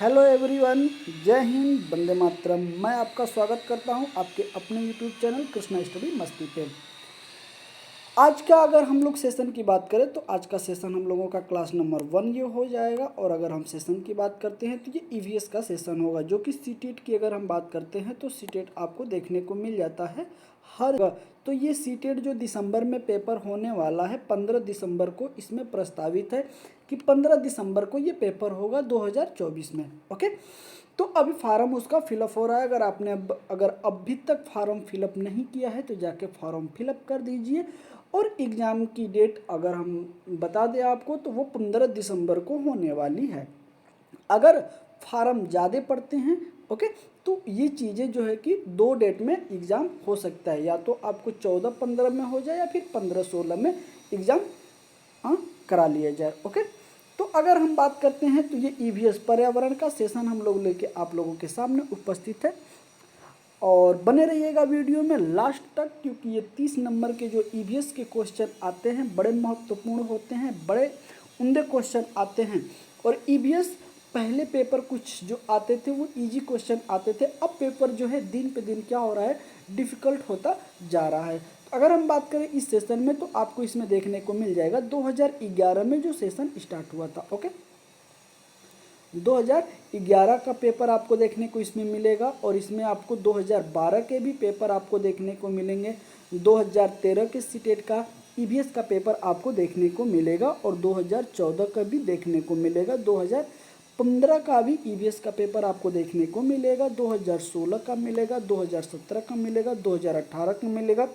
Hello everyone, जय हिंद, वंदे मातरम। मैं आपका स्वागत करता हूं आपके अपने यूट्यूब चैनल कृष्णा स्टडी मस्ती पे। आज का अगर हम लोग सेशन की बात करें तो आज का सेशन हम लोगों का क्लास नंबर 1 ये हो जाएगा। और अगर हम सेशन की बात करते हैं तो ये ईवीएस का सेशन होगा, जो कि सीटेट की अगर हम बात करते हैं तो सीटेट आपको देखने को मिल जाता है हर जगह। तो ये सीटेट जो दिसंबर में पेपर होने वाला है 15 दिसंबर को, इसमें प्रस्तावित है कि 15 दिसंबर को ये पेपर होगा 2024 में। ओके, तो अभी फार्म उसका फिलअप हो रहा है। अगर अभी तक फार्म फिलअप नहीं किया है तो जाके फार्म फिलअप कर दीजिए। और एग्ज़ाम की डेट अगर हम बता दें आपको तो वो 15 दिसंबर को होने वाली है। अगर फार्म ज़्यादा पड़ते हैं ओके, तो ये चीज़ें जो है कि 2 डेट में एग्ज़ाम हो सकता है, या तो आपको 14-15 में हो जाए या फिर 15-16 में एग्ज़ाम करा लिया जाए। ओके, तो अगर हम बात करते हैं तो ये ईवीएस पर्यावरण का सेशन हम लोग लेके आप लोगों के सामने उपस्थित है। और बने रहिएगा वीडियो में लास्ट तक, क्योंकि ये 30 नंबर के जो ईवीएस के क्वेश्चन आते हैं बड़े महत्वपूर्ण होते हैं, बड़े उम्दे क्वेश्चन आते हैं। और ईवीएस पहले पेपर कुछ जो आते थे वो इजी क्वेश्चन आते थे, अब पेपर जो है दिन पे दिन क्या हो रहा है, डिफ़िकल्ट होता जा रहा है। तो अगर हम बात करें इस सेशन में तो आपको इसमें देखने को मिल जाएगा 2011 में जो सेशन स्टार्ट हुआ था। ओके, 2011 का पेपर आपको देखने को इसमें मिलेगा। और इसमें आपको 2012 के भी पेपर आपको देखने को मिलेंगे। 2013 के सीटेट का ईवीएस का पेपर आपको देखने को मिलेगा और 2014 का भी देखने को मिलेगा। 2015 का भी ईवीएस का पेपर आपको देखने को मिलेगा। 2016 का मिलेगा, 2017 का मिलेगा, 2018 का मिलेगा,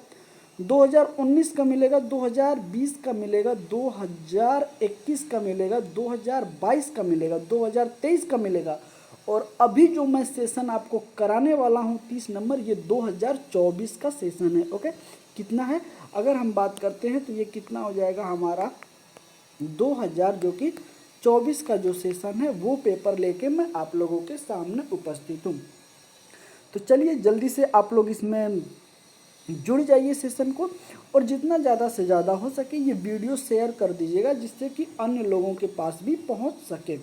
2019 का मिलेगा, 2020 का मिलेगा, 2021 का मिलेगा, 2022 का मिलेगा, 2023 का मिलेगा। और अभी जो मैं सेशन आपको कराने वाला हूँ 30 नंबर, ये 2024 का सेशन है। ओके, कितना है अगर हम बात करते हैं तो ये कितना हो जाएगा हमारा 2000 जो कि 24 का जो सेशन है वो पेपर लेके मैं आप लोगों के सामने उपस्थित हूँ। तो चलिए जल्दी से आप लोग इसमें जुड़ जाइए सेशन को, और जितना ज़्यादा से ज़्यादा हो सके ये वीडियो शेयर कर दीजिएगा, जिससे कि अन्य लोगों के पास भी पहुंच सके।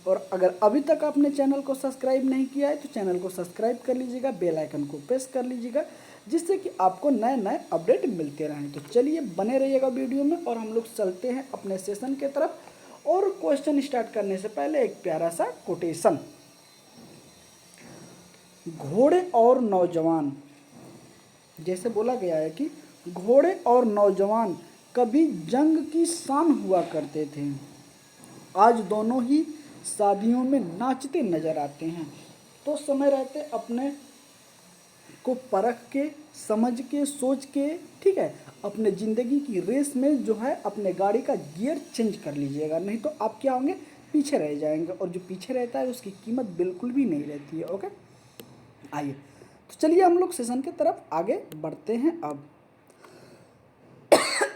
और अगर अभी तक आपने चैनल को सब्सक्राइब नहीं किया है तो चैनल को सब्सक्राइब कर लीजिएगा, बेल आइकन को प्रेस कर लीजिएगा, जिससे कि आपको नए नए अपडेट मिलते रहें। तो चलिए बने रहिएगा वीडियो में और हम लोग चलते हैं अपने सेशन के तरफ। और क्वेश्चन स्टार्ट करने से पहले एक प्यारा सा कोटेशन। घोड़े और नौजवान, जैसे बोला गया है कि घोड़े और नौजवान कभी जंग की शान हुआ करते थे, आज दोनों ही शादियों में नाचते नजर आते हैं। तो समय रहते अपने को परख के, समझ के, सोच के, ठीक है, अपने ज़िंदगी की रेस में जो है अपने गाड़ी का गियर चेंज कर लीजिएगा, नहीं तो आप क्या होंगे, पीछे रह जाएंगे। और जो पीछे रहता है उसकी कीमत बिल्कुल भी नहीं रहती है। ओके, आइए तो चलिए हम लोग सेशन की तरफ आगे बढ़ते हैं। अब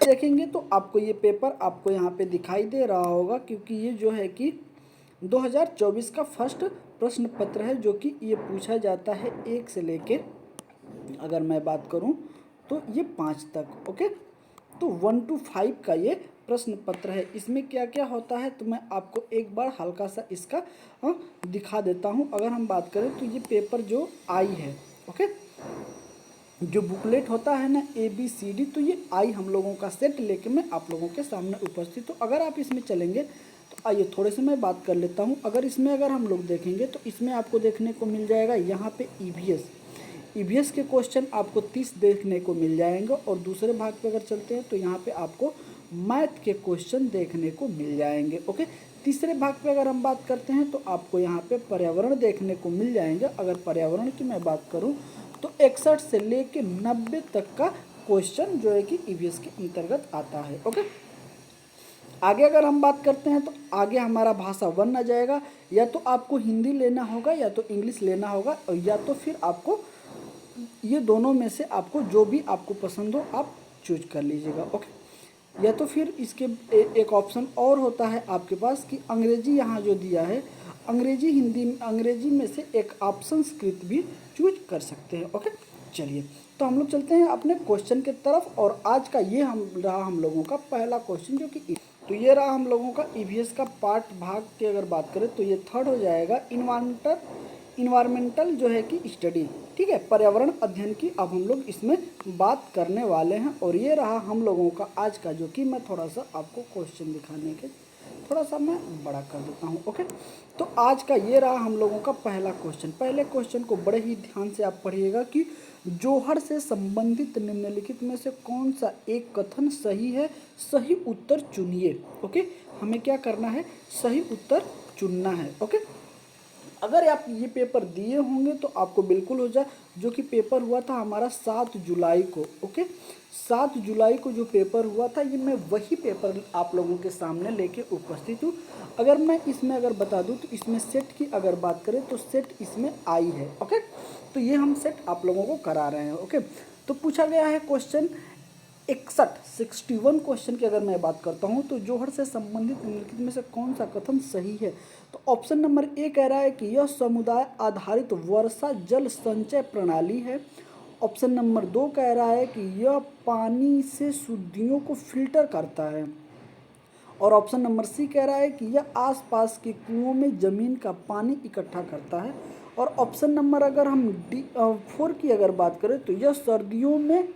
देखेंगे तो आपको ये पेपर आपको यहाँ पे दिखाई दे रहा होगा, क्योंकि ये जो है कि 2024 का फर्स्ट प्रश्न पत्र है, जो कि ये पूछा जाता है 1 से लेके, अगर मैं बात करूँ तो ये 5 तक। ओके, तो 1 to 5 का ये प्रश्न पत्र है। इसमें क्या क्या होता है तो मैं आपको एक बार हल्का सा इसका दिखा देता हूँ। अगर हम बात करें तो ये पेपर जो आई है, ओके, जो बुकलेट होता है ना ABCD, तो ये आई हम लोगों का सेट लेके मैं आप लोगों के सामने उपस्थित। तो अगर आप इसमें चलेंगे तो आइए थोड़े से मैं बात कर लेता हूँ। अगर इसमें अगर हम लोग देखेंगे तो इसमें आपको देखने को मिल जाएगा यहाँ पे ईवीएस के क्वेश्चन आपको 30 देखने को मिल जाएंगे। और दूसरे भाग पे अगर चलते हैं तो यहाँ पे आपको मैथ के क्वेश्चन देखने को मिल जाएंगे। ओके, तीसरे भाग पे अगर हम बात करते हैं तो आपको यहाँ पे पर्यावरण देखने को मिल जाएंगे। अगर पर्यावरण की मैं बात करूँ तो 61 से लेके 90 तक का क्वेश्चन जो है कि ईवीएस के अंतर्गत आता है। ओके, आगे अगर हम बात करते हैं तो आगे हमारा भाषा 1 आ जाएगा। या तो आपको हिंदी लेना होगा या तो इंग्लिश लेना होगा, और या तो फिर आपको ये दोनों में से आपको जो भी आपको पसंद हो आप चूज कर लीजिएगा। ओके, या तो फिर इसके एक ऑप्शन और होता है आपके पास कि अंग्रेजी यहाँ जो दिया है, अंग्रेजी हिंदी, अंग्रेजी में से एक आप संस्कृत भी चूज कर सकते हैं। ओके, चलिए, तो हम लोग चलते हैं अपने क्वेश्चन की तरफ। और आज का ये हम लोगों का पहला क्वेश्चन, जो कि तो ये रहा हम लोगों का ईवीएस का पार्ट भाग की अगर बात करें तो ये थर्ड हो जाएगा, इन्वायरमेंटल जो है कि स्टडी। ठीक है, पर्यावरण अध्ययन की अब हम लोग इसमें बात करने वाले हैं। और ये रहा हम लोगों का आज का, जो कि मैं थोड़ा सा आपको क्वेश्चन दिखाने के थोड़ा सा मैं बड़ा कर देता हूँ। ओके, तो आज का ये रहा हम लोगों का पहला क्वेश्चन। पहले क्वेश्चन को बड़े ही ध्यान से आप पढ़िएगा कि जोहर से संबंधित निम्नलिखित में से कौन सा एक कथन सही है, सही उत्तर चुनिए। ओके, हमें क्या करना है, सही उत्तर चुनना है। ओके, अगर आप ये पेपर दिए होंगे तो आपको बिल्कुल हो जाए। जो कि पेपर हुआ था हमारा 7 जुलाई को। ओके, 7 जुलाई को जो पेपर हुआ था, ये मैं वही पेपर आप लोगों के सामने लेके उपस्थित हूँ। अगर मैं इसमें अगर बता दूँ तो इसमें सेट की अगर बात करें तो सेट इसमें आई है। ओके, तो ये हम सेट आप लोगों को करा रहे हैं। ओके, तो पूछा गया है क्वेश्चन 61 क्वेश्चन की अगर मैं बात करता हूँ तो जोहर से संबंधित निम्नलिखित में से कौन सा कथन सही है। तो ऑप्शन नंबर ए कह रहा है कि यह समुदाय आधारित वर्षा जल संचय प्रणाली है। ऑप्शन नंबर 2 कह रहा है कि यह पानी से शुद्धियों को फिल्टर करता है। और ऑप्शन नंबर सी कह रहा है कि यह आसपास के कुओं में जमीन का पानी इकट्ठा करता है। और ऑप्शन नंबर अगर हम 4 की अगर बात करें तो यह सर्दियों में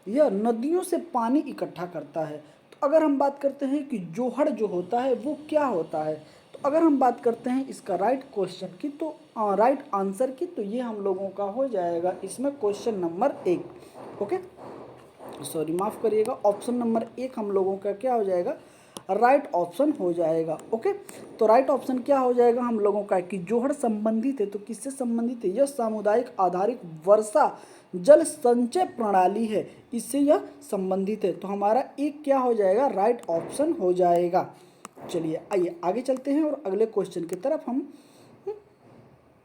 यह नदियों से पानी इकट्ठा करता है। तो अगर हम बात करते हैं कि जोहड़ जो होता है वो क्या होता है, तो अगर हम बात करते हैं इसका राइट क्वेश्चन की, तो राइट आंसर की, तो ये हम लोगों का हो जाएगा इसमें क्वेश्चन नंबर 1। ओके, सॉरी माफ़ करिएगा, ऑप्शन नंबर 1 हम लोगों का क्या हो जाएगा, राइट ऑप्शन हो जाएगा। ओके, तो राइट ऑप्शन क्या हो जाएगा हम लोगों का कि जोहड़ संबंधित है। तो किससे संबंधित है, यह सामुदायिक आधारित वर्षा जल संचय प्रणाली है, इससे यह संबंधित है। तो हमारा एक क्या हो जाएगा, राइट ऑप्शन हो जाएगा। चलिए आइए आगे चलते हैं और अगले क्वेश्चन की तरफ हम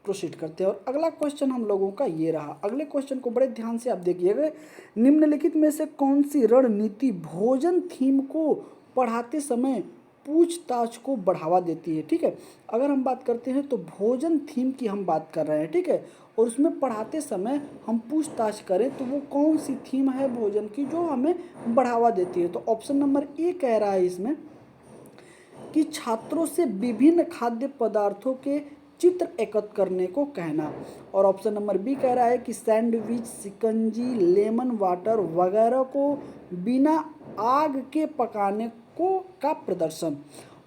प्रोसीड करते हैं। और अगला क्वेश्चन हम लोगों का ये रहा। अगले क्वेश्चन को बड़े ध्यान से आप देखिएगा, निम्नलिखित में से कौन सी रणनीति भोजन थीम को पढ़ाते समय पूछताछ को बढ़ावा देती है। ठीक है, अगर हम बात करते हैं तो भोजन थीम की हम बात कर रहे हैं। ठीक है, और उसमें पढ़ाते समय हम पूछताछ करें तो वो कौन सी थीम है भोजन की जो हमें बढ़ावा देती है। तो ऑप्शन नंबर ए कह रहा है इसमें कि छात्रों से विभिन्न खाद्य पदार्थों के चित्र एकत्र करने को कहना। और ऑप्शन नंबर बी कह रहा है कि सैंडविच, शिकंजी, लेमन वाटर वगैरह को बिना आग के पकाने को का प्रदर्शन।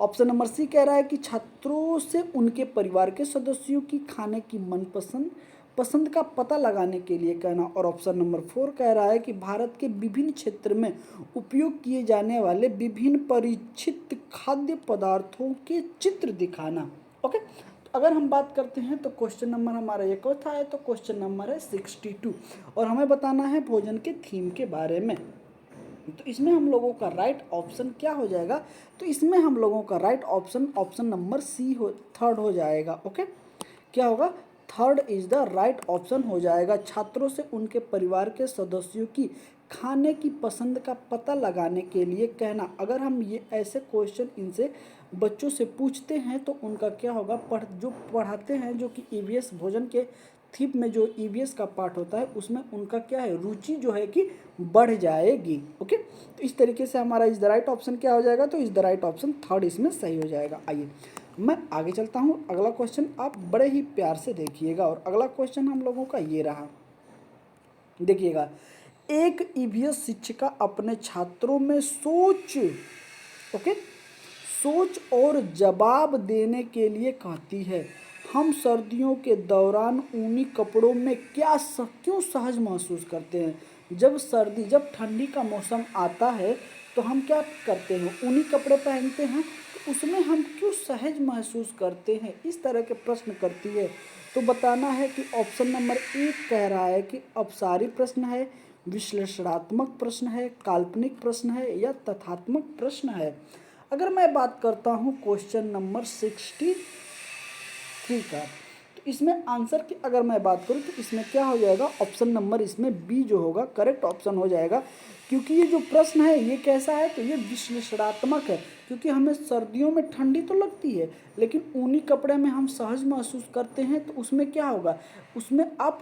ऑप्शन नंबर सी कह रहा है कि छात्रों से उनके परिवार के सदस्यों की खाने की मनपसंद पसंद का पता लगाने के लिए कहना। और ऑप्शन नंबर 4 कह रहा है कि भारत के विभिन्न क्षेत्र में उपयोग किए जाने वाले विभिन्न परिचित खाद्य पदार्थों के चित्र दिखाना। ओके, तो अगर हम बात करते हैं तो क्वेश्चन नंबर हमारा ये कौन है, तो क्वेश्चन नंबर है 62 और हमें बताना है भोजन के थीम के बारे में। तो इसमें हम लोगों का राइट ऑप्शन क्या हो जाएगा, तो इसमें हम लोगों का right option option number C third हो जाएगा। ओके, क्या होगा, third is the right option हो जाएगा। छात्रों से उनके परिवार के सदस्यों की खाने की पसंद का पता लगाने के लिए कहना। अगर हम ये ऐसे क्वेश्चन इनसे बच्चों से पूछते हैं तो उनका क्या होगा, जो पढ़ाते हैं जो कि ईवीएस भोजन के थीम में जो ईवीएस का पार्ट होता है उसमें उनका क्या है, रुचि जो है कि बढ़ जाएगी। ओके, तो इस तरीके से हमारा इस द राइट ऑप्शन क्या हो जाएगा, तो इस द राइट ऑप्शन थर्ड इसमें सही हो जाएगा। आइए मैं आगे चलता हूँ। अगला क्वेश्चन आप बड़े ही प्यार से देखिएगा और अगला क्वेश्चन हम लोगों का ये रहा, देखिएगा। एक ईवीएस शिक्षिका अपने छात्रों में सोच और जवाब देने के लिए कहती है, हम सर्दियों के दौरान ऊनी कपड़ों में क्यों सहज महसूस करते हैं। जब ठंडी का मौसम आता है तो हम क्या करते हैं, ऊनी कपड़े पहनते हैं, तो उसमें हम क्यों सहज महसूस करते हैं, इस तरह के प्रश्न करती है। तो बताना है कि ऑप्शन नंबर 1 कह रहा है कि अपसारी प्रश्न है, विश्लेषणात्मक प्रश्न है, काल्पनिक प्रश्न है या तथ्यात्मक प्रश्न है। अगर मैं बात करता हूँ क्वेश्चन नंबर 63 का, तो इसमें आंसर की अगर मैं बात करूँ तो इसमें क्या हो जाएगा, ऑप्शन नंबर इसमें बी जो होगा करेक्ट ऑप्शन हो जाएगा क्योंकि ये जो प्रश्न है ये कैसा है, तो ये विश्लेषणात्मक है, क्योंकि हमें सर्दियों में ठंडी तो लगती है लेकिन ऊनी कपड़े में हम सहज महसूस करते हैं, तो उसमें क्या होगा, उसमें आप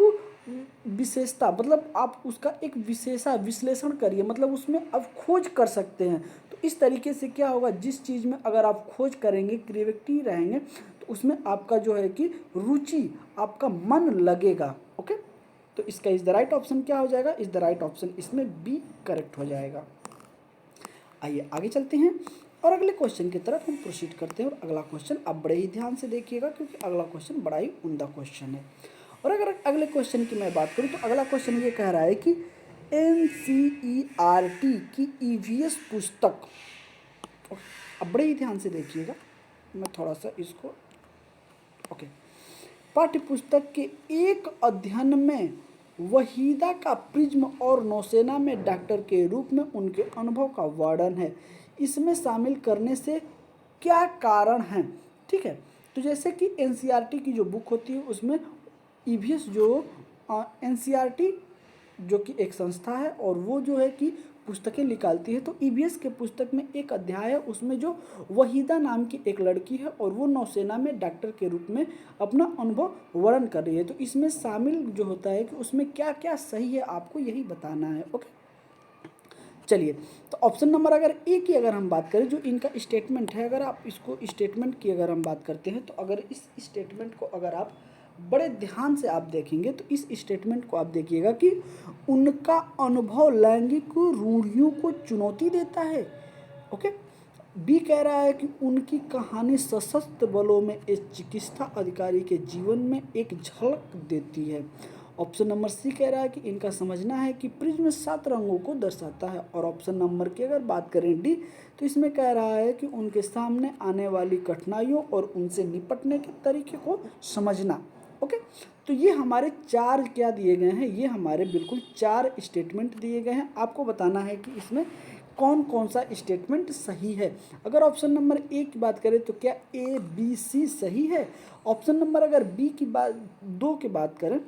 विशेषता मतलब आप उसका एक विशेषा विश्लेषण करिए, मतलब उसमें आप खोज कर सकते हैं। तो इस तरीके से क्या होगा, जिस चीज़ में अगर आप खोज करेंगे, क्रिएटिव रहेंगे, तो उसमें आपका जो है कि रुचि, आपका मन लगेगा। ओके, तो इसका इज द राइट ऑप्शन क्या हो जाएगा, इज द राइट ऑप्शन इसमें बी करेक्ट हो जाएगा। आइए आगे चलते हैं और अगले क्वेश्चन की तरफ हम प्रोसीड करते हैं। और अगला क्वेश्चन आप बड़े ही ध्यान से देखिएगा, क्योंकि अगला क्वेश्चन बड़ा ही उम्दा क्वेश्चन है। और अगर अगले क्वेश्चन की मैं बात करूं तो अगला क्वेश्चन ये कह रहा है कि एनसीईआरटी की ईवीएस पुस्तक, अब बड़े ही ध्यान से देखिएगा, मैं थोड़ा सा इसको ओके, पाठ्य पुस्तक के एक अध्ययन में वहीदा का प्रिज्म और नौसेना में डॉक्टर के रूप में उनके अनुभव का वर्णन है, इसमें शामिल करने से क्या कारण है। ठीक है, तो जैसे कि एनसीईआरटी की जो बुक होती है उसमें ईवीएस जो एनसीईआरटी जो कि एक संस्था है और वो जो है कि पुस्तकें निकालती है, तो ईवीएस के पुस्तक में एक अध्याय है, उसमें जो वहीदा नाम की एक लड़की है और वो नौसेना में डॉक्टर के रूप में अपना अनुभव वर्णन कर रही है। तो इसमें शामिल जो होता है कि उसमें क्या क्या सही है, आपको यही बताना है। ओके, चलिए, तो ऑप्शन नंबर अगर ए की अगर हम बात करें, जो इनका स्टेटमेंट है, अगर आप इसको स्टेटमेंट की अगर हम बात करते हैं, तो अगर इस स्टेटमेंट को अगर आप बड़े ध्यान से आप देखेंगे तो इस स्टेटमेंट को आप देखिएगा कि उनका अनुभव लैंगिक रूढ़ियों को चुनौती देता है। ओके, बी कह रहा है कि उनकी कहानी सशस्त्र बलों में एक चिकित्सा अधिकारी के जीवन में एक झलक देती है। ऑप्शन नंबर सी कह रहा है कि इनका समझना है कि प्रिज्म 7 रंगों को दर्शाता है। और ऑप्शन नंबर की अगर बात करें डी, तो इसमें कह रहा है कि उनके सामने आने वाली कठिनाइयों और उनसे निपटने के तरीके को समझना। ओके, तो ये हमारे 4 क्या दिए गए हैं, ये हमारे बिल्कुल 4 स्टेटमेंट दिए गए हैं। आपको बताना है कि इसमें कौन कौन सा स्टेटमेंट सही है। अगर ऑप्शन नंबर ए की बात करें तो क्या ए बी सी सही है। ऑप्शन नंबर अगर बी की बात 2 की बात करें,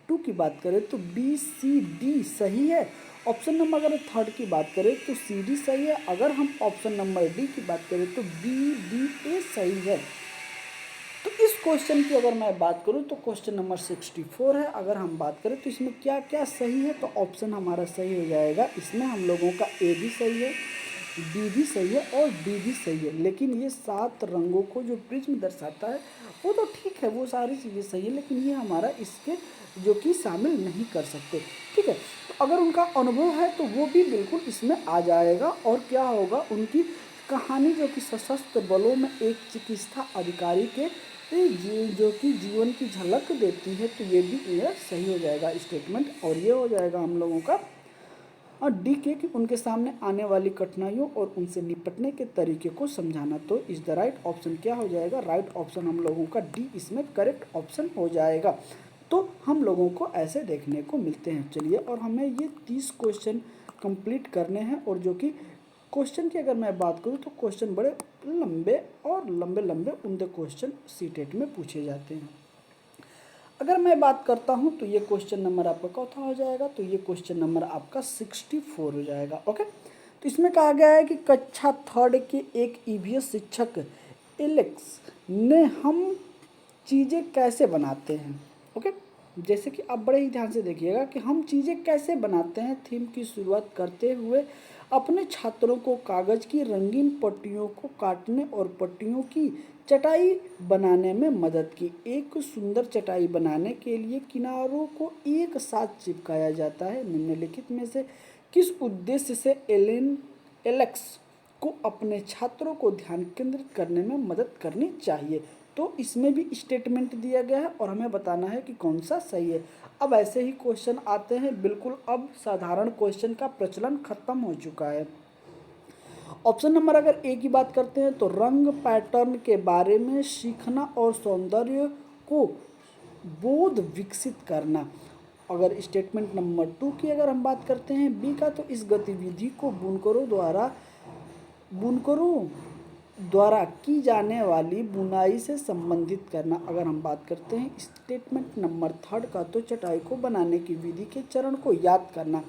2 की बात करें तो बी सी डी सही है। ऑप्शन नंबर अगर 3 की बात करें तो सी डी सही है। अगर हम ऑप्शन नंबर डी की बात करें तो बी डी ए सही है। तो इस क्वेश्चन की अगर मैं बात करूं तो क्वेश्चन नंबर 64 है। अगर हम बात करें तो इसमें क्या क्या सही है, तो ऑप्शन हमारा सही हो जाएगा, इसमें हम लोगों का ए भी सही है, बी भी सही है और डी भी सही है। लेकिन ये 7 रंगों को जो प्रिज्म दर्शाता है वो तो ठीक है, वो सारी चीज़ें सही है, लेकिन ये हमारा इसके जो कि शामिल नहीं कर सकते। ठीक है, तो अगर उनका अनुभव है तो वो भी बिल्कुल इसमें आ जाएगा। और क्या होगा, उनकी कहानी जो कि सशस्त्र बलों में एक चिकित्सा अधिकारी के जो कि जीवन की झलक देती है, तो ये भी मेरा सही हो जाएगा स्टेटमेंट। और ये हो जाएगा हम लोगों का और डी के कि उनके सामने आने वाली कठिनाइयों और उनसे निपटने के तरीके को समझाना। तो इस द राइट ऑप्शन क्या हो जाएगा, राइट ऑप्शन हम लोगों का डी इसमें करेक्ट ऑप्शन हो जाएगा। तो हम लोगों को ऐसे देखने को मिलते हैं। चलिए, और हमें ये 30 क्वेश्चन कंप्लीट करने हैं। और जो कि क्वेश्चन की अगर मैं बात करूँ तो क्वेश्चन बड़े लंबे और लंबे लंबे उम्दे क्वेश्चन सीटेट में पूछे जाते हैं। अगर मैं बात करता हूं तो ये क्वेश्चन नंबर आपका चौथा हो जाएगा, तो ये क्वेश्चन नंबर आपका 64 हो जाएगा। ओके, तो इसमें कहा गया है कि कक्षा 3 के एक ईवीएस शिक्षक एलेक्स ने हम चीज़ें कैसे बनाते हैं। ओके, जैसे कि आप बड़े ही ध्यान से देखिएगा कि हम चीज़ें कैसे बनाते हैं थीम की शुरुआत करते हुए अपने छात्रों को कागज़ की रंगीन पट्टियों को काटने और पट्टियों की चटाई बनाने में मदद की। एक सुंदर चटाई बनाने के लिए किनारों को एक साथ चिपकाया जाता है। निम्नलिखित में से किस उद्देश्य से एलेक्स को अपने छात्रों को ध्यान केंद्रित करने में मदद करनी चाहिए। तो इसमें भी स्टेटमेंट दिया गया है और हमें बताना है कि कौन सा सही है। अब ऐसे ही क्वेश्चन आते हैं बिल्कुल, अब साधारण क्वेश्चन का प्रचलन खत्म हो चुका है। ऑप्शन नंबर अगर ए की बात करते हैं तो रंग पैटर्न के बारे में सीखना और सौंदर्य को बोध विकसित करना। अगर स्टेटमेंट नंबर 2 की अगर हम बात करते हैं बी का, तो इस गतिविधि को बुनकरों द्वारा की जाने वाली बुनाई से संबंधित करना। अगर हम बात करते हैं स्टेटमेंट नंबर 3 का, तो चटाई को बनाने की विधि के चरण को याद करना।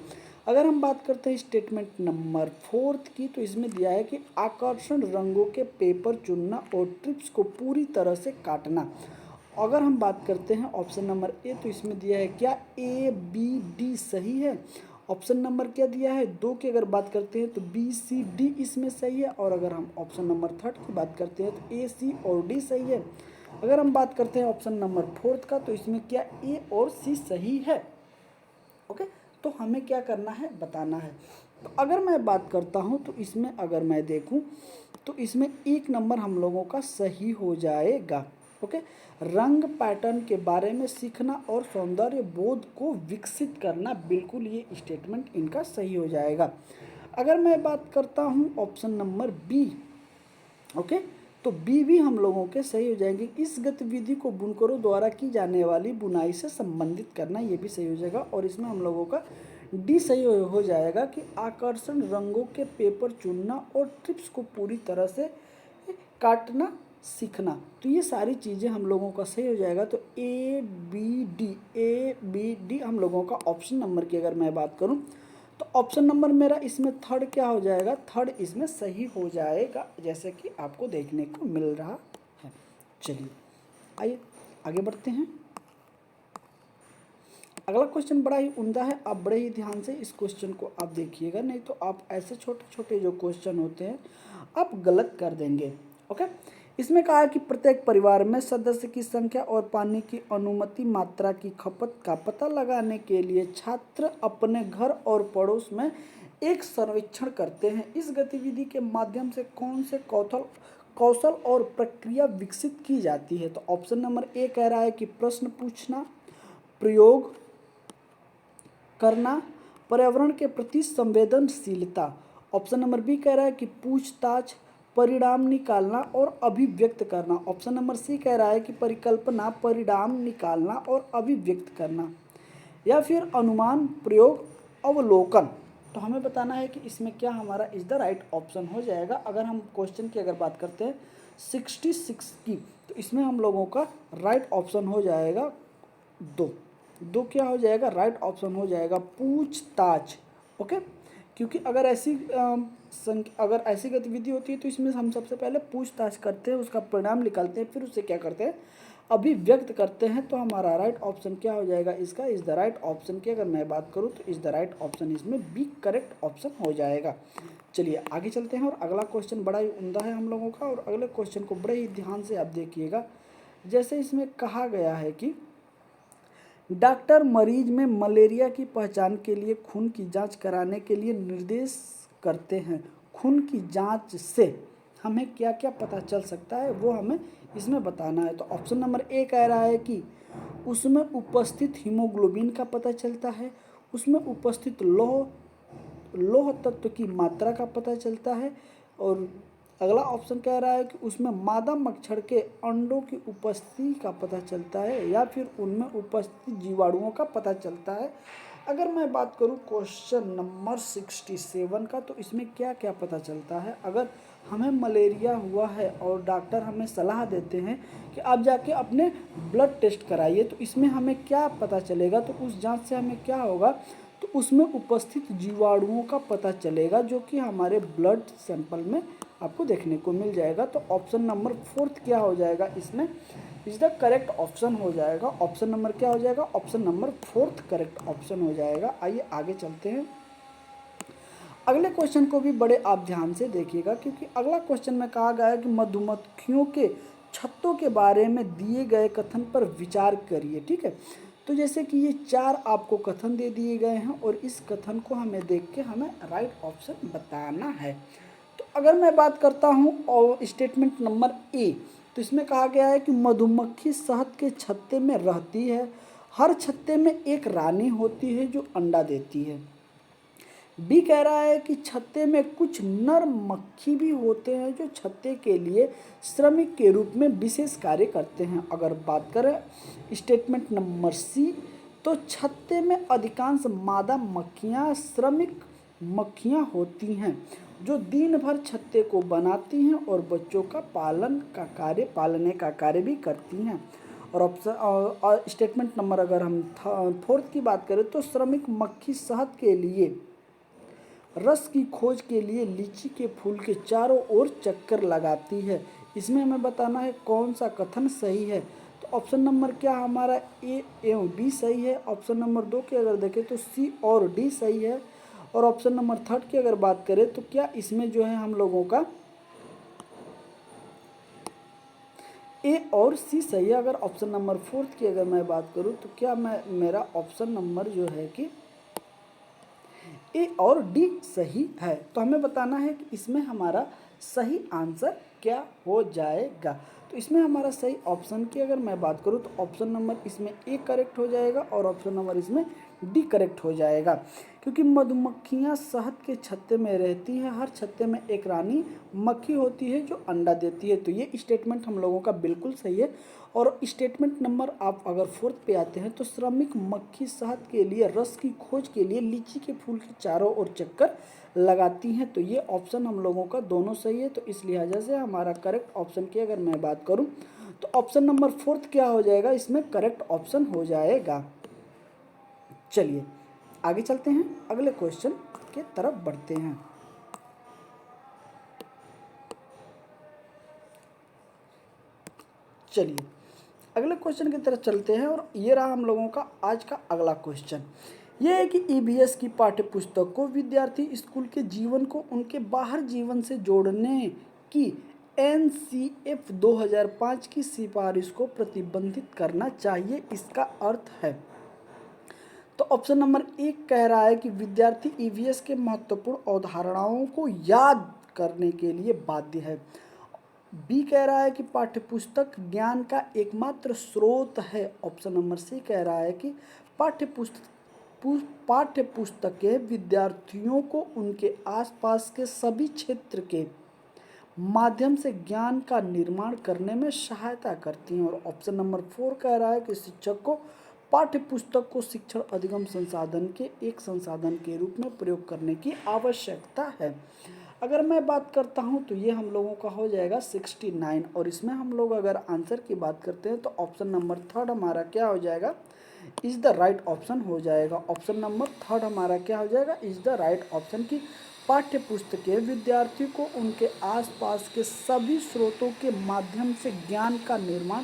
अगर हम बात करते हैं स्टेटमेंट नंबर 4 की, तो इसमें दिया है कि आकर्षण रंगों के पेपर चुनना और ट्रिप्स को पूरी तरह से काटना। अगर हम बात करते हैं ऑप्शन नंबर ए, तो इसमें दिया है क्या ए बी डी सही है। ऑप्शन नंबर क्या दिया है 2 की अगर बात करते हैं तो बी सी डी इसमें सही है। और अगर हम ऑप्शन नंबर 3 की बात करते हैं तो ए सी और डी सही है। अगर हम बात करते हैं ऑप्शन नंबर 4 का, तो इसमें क्या ए और सी सही है। ओके, तो हमें क्या करना है बताना है। तो अगर मैं बात करता हूँ तो इसमें अगर मैं देखूँ तो इसमें 1 नंबर हम लोगों का सही हो जाएगा। ओके, रंग पैटर्न के बारे में सीखना और सौंदर्य बोध को विकसित करना, बिल्कुल ये स्टेटमेंट इनका सही हो जाएगा। अगर मैं बात करता हूँ ऑप्शन नंबर बी, ओके, तो बी भी हम लोगों के सही हो जाएंगे। इस गतिविधि को बुनकरों द्वारा की जाने वाली बुनाई से संबंधित करना, ये भी सही हो जाएगा। और इसमें हम लोगों का डी सही हो जाएगा कि आकर्षण रंगों के पेपर चुनना और ट्रिप्स को पूरी तरह से काटना सीखना। तो ये सारी चीज़ें हम लोगों का सही हो जाएगा। तो ए बी डी हम लोगों का ऑप्शन नंबर की अगर मैं बात करूँ तो ऑप्शन नंबर मेरा इसमें 3 क्या हो जाएगा, 3 इसमें सही हो जाएगा, जैसे कि आपको देखने को मिल रहा है। चलिए आइए आगे बढ़ते हैं। अगला क्वेश्चन बड़ा ही उम्दा है, आप बड़े ही ध्यान से इस क्वेश्चन को आप देखिएगा, नहीं तो आप ऐसे छोटे छोटे जो क्वेश्चन होते हैं आप गलत कर देंगे। ओके, इसमें कहा है कि प्रत्येक परिवार में सदस्य की संख्या और पानी की अनुमति मात्रा की खपत का पता लगाने के लिए छात्र अपने घर और पड़ोस में एक सर्वेक्षण करते हैं। इस गतिविधि के माध्यम से कौन से कौशल और प्रक्रिया विकसित की जाती है। तो ऑप्शन नंबर ए कह रहा है कि प्रश्न पूछना, प्रयोग करना, पर्यावरण के प्रति संवेदनशीलता। ऑप्शन नंबर बी कह रहा है कि पूछताछ, परिणाम निकालना और अभिव्यक्त करना। ऑप्शन नंबर सी कह रहा है कि परिकल्पना, परिणाम निकालना और अभिव्यक्त करना, या फिर अनुमान, प्रयोग, अवलोकन। तो हमें बताना है कि इसमें क्या हमारा इज द राइट ऑप्शन हो जाएगा। अगर हम क्वेश्चन की अगर बात करते हैं 66 की, तो इसमें हम लोगों का राइट ऑप्शन हो जाएगा दो क्या हो जाएगा, राइट ऑप्शन हो जाएगा पूछताछ। ओके, क्योंकि अगर ऐसी गतिविधि होती है तो इसमें हम सबसे पहले पूछताछ करते हैं, उसका परिणाम निकालते हैं, फिर उससे क्या करते हैं, अभिव्यक्त करते हैं। तो हमारा राइट ऑप्शन क्या हो जाएगा, इसका इज द राइट ऑप्शन की अगर मैं बात करूँ तो इज द राइट ऑप्शन इसमें बी करेक्ट ऑप्शन हो जाएगा। चलिए आगे चलते हैं और अगला क्वेश्चन बड़ा ही उम्दा है हम लोगों का, और अगले क्वेश्चन को बड़े ही ध्यान से आप देखिएगा। जैसे इसमें कहा गया है कि डॉक्टर मरीज में मलेरिया की पहचान के लिए खून की जांच कराने के लिए निर्देश करते हैं। खून की जांच से हमें क्या क्या पता चल सकता है वो हमें इसमें बताना है। तो ऑप्शन नंबर ए कह रहा है कि उसमें उपस्थित हीमोग्लोबिन का पता चलता है, उसमें उपस्थित लोह तत्व की मात्रा का पता चलता है, और अगला ऑप्शन कह रहा है कि उसमें मादा मच्छर के अंडों की उपस्थिति का पता चलता है, या फिर उनमें उपस्थित जीवाणुओं का पता चलता है। अगर मैं बात करूं क्वेश्चन नंबर 67 का, तो इसमें क्या क्या पता चलता है। अगर हमें मलेरिया हुआ है और डॉक्टर हमें सलाह देते हैं कि आप जाके अपने ब्लड टेस्ट कराइए, तो इसमें हमें क्या पता चलेगा, तो उस जांच से हमें क्या होगा, तो उसमें उपस्थित जीवाणुओं का पता चलेगा, जो कि हमारे ब्लड सैंपल में आपको देखने को मिल जाएगा। तो ऑप्शन नंबर 4 क्या हो जाएगा, इसमें इज द करेक्ट ऑप्शन हो जाएगा। ऑप्शन नंबर क्या हो जाएगा, ऑप्शन नंबर 4 करेक्ट ऑप्शन हो जाएगा। आइए आगे चलते हैं। अगले क्वेश्चन को भी बड़े आप ध्यान से देखिएगा, क्योंकि अगला क्वेश्चन में कहा गया है कि मधुमक्खियों के छत्तों के बारे में दिए गए कथन पर विचार करिए। ठीक है, तो जैसे कि ये 4 आपको कथन दे दिए गए हैं, और इस कथन को हमें देख के हमें राइट ऑप्शन बताना है। तो अगर मैं बात करता हूँ और स्टेटमेंट नंबर ए, तो इसमें कहा गया है कि मधुमक्खी शहद के छत्ते में रहती है। हर छत्ते में एक रानी होती है जो अंडा देती है। बी कह रहा है कि छत्ते में कुछ नर मक्खी भी होते हैं जो छत्ते के लिए श्रमिक के रूप में विशेष कार्य करते हैं। अगर बात करें स्टेटमेंट नंबर सी, तो छत्ते में अधिकांश मादा मक्खियां श्रमिक मक्खियां होती हैं जो दिन भर छत्ते को बनाती हैं और बच्चों का पालने का कार्य भी करती हैं। और ऑप्शन स्टेटमेंट नंबर अगर हम 4 की बात करें, तो श्रमिक मक्खी शहद के लिए रस की खोज के लिए लीची के फूल के चारों ओर चक्कर लगाती है। इसमें हमें बताना है कौन सा कथन सही है। तो ऑप्शन नंबर क्या हमारा ए एवं बी सही है। ऑप्शन नंबर 2 की अगर देखें तो सी और डी सही है। और ऑप्शन नंबर 3 की अगर बात करें तो क्या इसमें जो है हम लोगों का ए और सी सही है। अगर ऑप्शन नंबर 4 की अगर मैं बात करूं तो क्या मेरा ऑप्शन नंबर जो है कि ए और डी सही है। तो हमें बताना है कि इसमें हमारा सही आंसर क्या हो जाएगा। तो इसमें हमारा सही ऑप्शन की अगर मैं बात करूं तो ऑप्शन नंबर इसमें ए करेक्ट हो जाएगा और ऑप्शन नंबर इसमें डी करेक्ट हो जाएगा। क्योंकि मधुमक्खियां शहद के छत्ते में रहती हैं, हर छत्ते में एक रानी मक्खी होती है जो अंडा देती है। तो ये स्टेटमेंट हम लोगों का बिल्कुल सही है। और स्टेटमेंट नंबर आप अगर 4 पे आते हैं तो श्रमिक मक्खी शहद के लिए रस की खोज के लिए लीची के फूल के चारों ओर चक्कर लगाती हैं। तो ये ऑप्शन हम लोगों का दोनों सही है। तो इस लिहाजा से हमारा करेक्ट ऑप्शन की अगर मैं बात करूं तो ऑप्शन नंबर 4 क्या हो जाएगा, इसमें करेक्ट ऑप्शन हो जाएगा। चलिए आगे चलते हैं, अगले क्वेश्चन के तरफ बढ़ते हैं। चलिए अगले क्वेश्चन की तरफ चलते हैं और ये रहा हम लोगों का आज का अगला क्वेश्चन। ये है कि ईवीएस की पाठ्य पुस्तक को विद्यार्थी स्कूल के जीवन को उनके बाहर जीवन से जोड़ने की एनसीएफ 2005 की सिफारिश को प्रतिबंधित करना चाहिए, इसका अर्थ है। तो ऑप्शन नंबर 1 कह रहा है कि विद्यार्थी ईवीएस के महत्वपूर्ण अवधारणाओं को याद करने के लिए बाध्य है। बी कह रहा है कि पाठ्यपुस्तक ज्ञान का एकमात्र स्रोत है। ऑप्शन नंबर सी कह रहा है कि पाठ्यपुस्तकें विद्यार्थियों को उनके आसपास के सभी क्षेत्र के माध्यम से ज्ञान का निर्माण करने में सहायता करती हैं। और ऑप्शन नंबर 4 कह रहा है कि शिक्षक को पाठ्यपुस्तक को शिक्षण अधिगम संसाधन के एक संसाधन के रूप में प्रयोग करने की आवश्यकता है। अगर मैं बात करता हूं तो ये हम लोगों का हो जाएगा 69। और इसमें हम लोग अगर आंसर की बात करते हैं तो ऑप्शन नंबर 3 हमारा क्या हो जाएगा, इज द राइट ऑप्शन हो जाएगा। ऑप्शन नंबर 3 हमारा क्या हो जाएगा, इज द राइट ऑप्शन की पाठ्य पुस्तकें विद्यार्थी को उनके आसपास के सभी स्रोतों के माध्यम से ज्ञान का निर्माण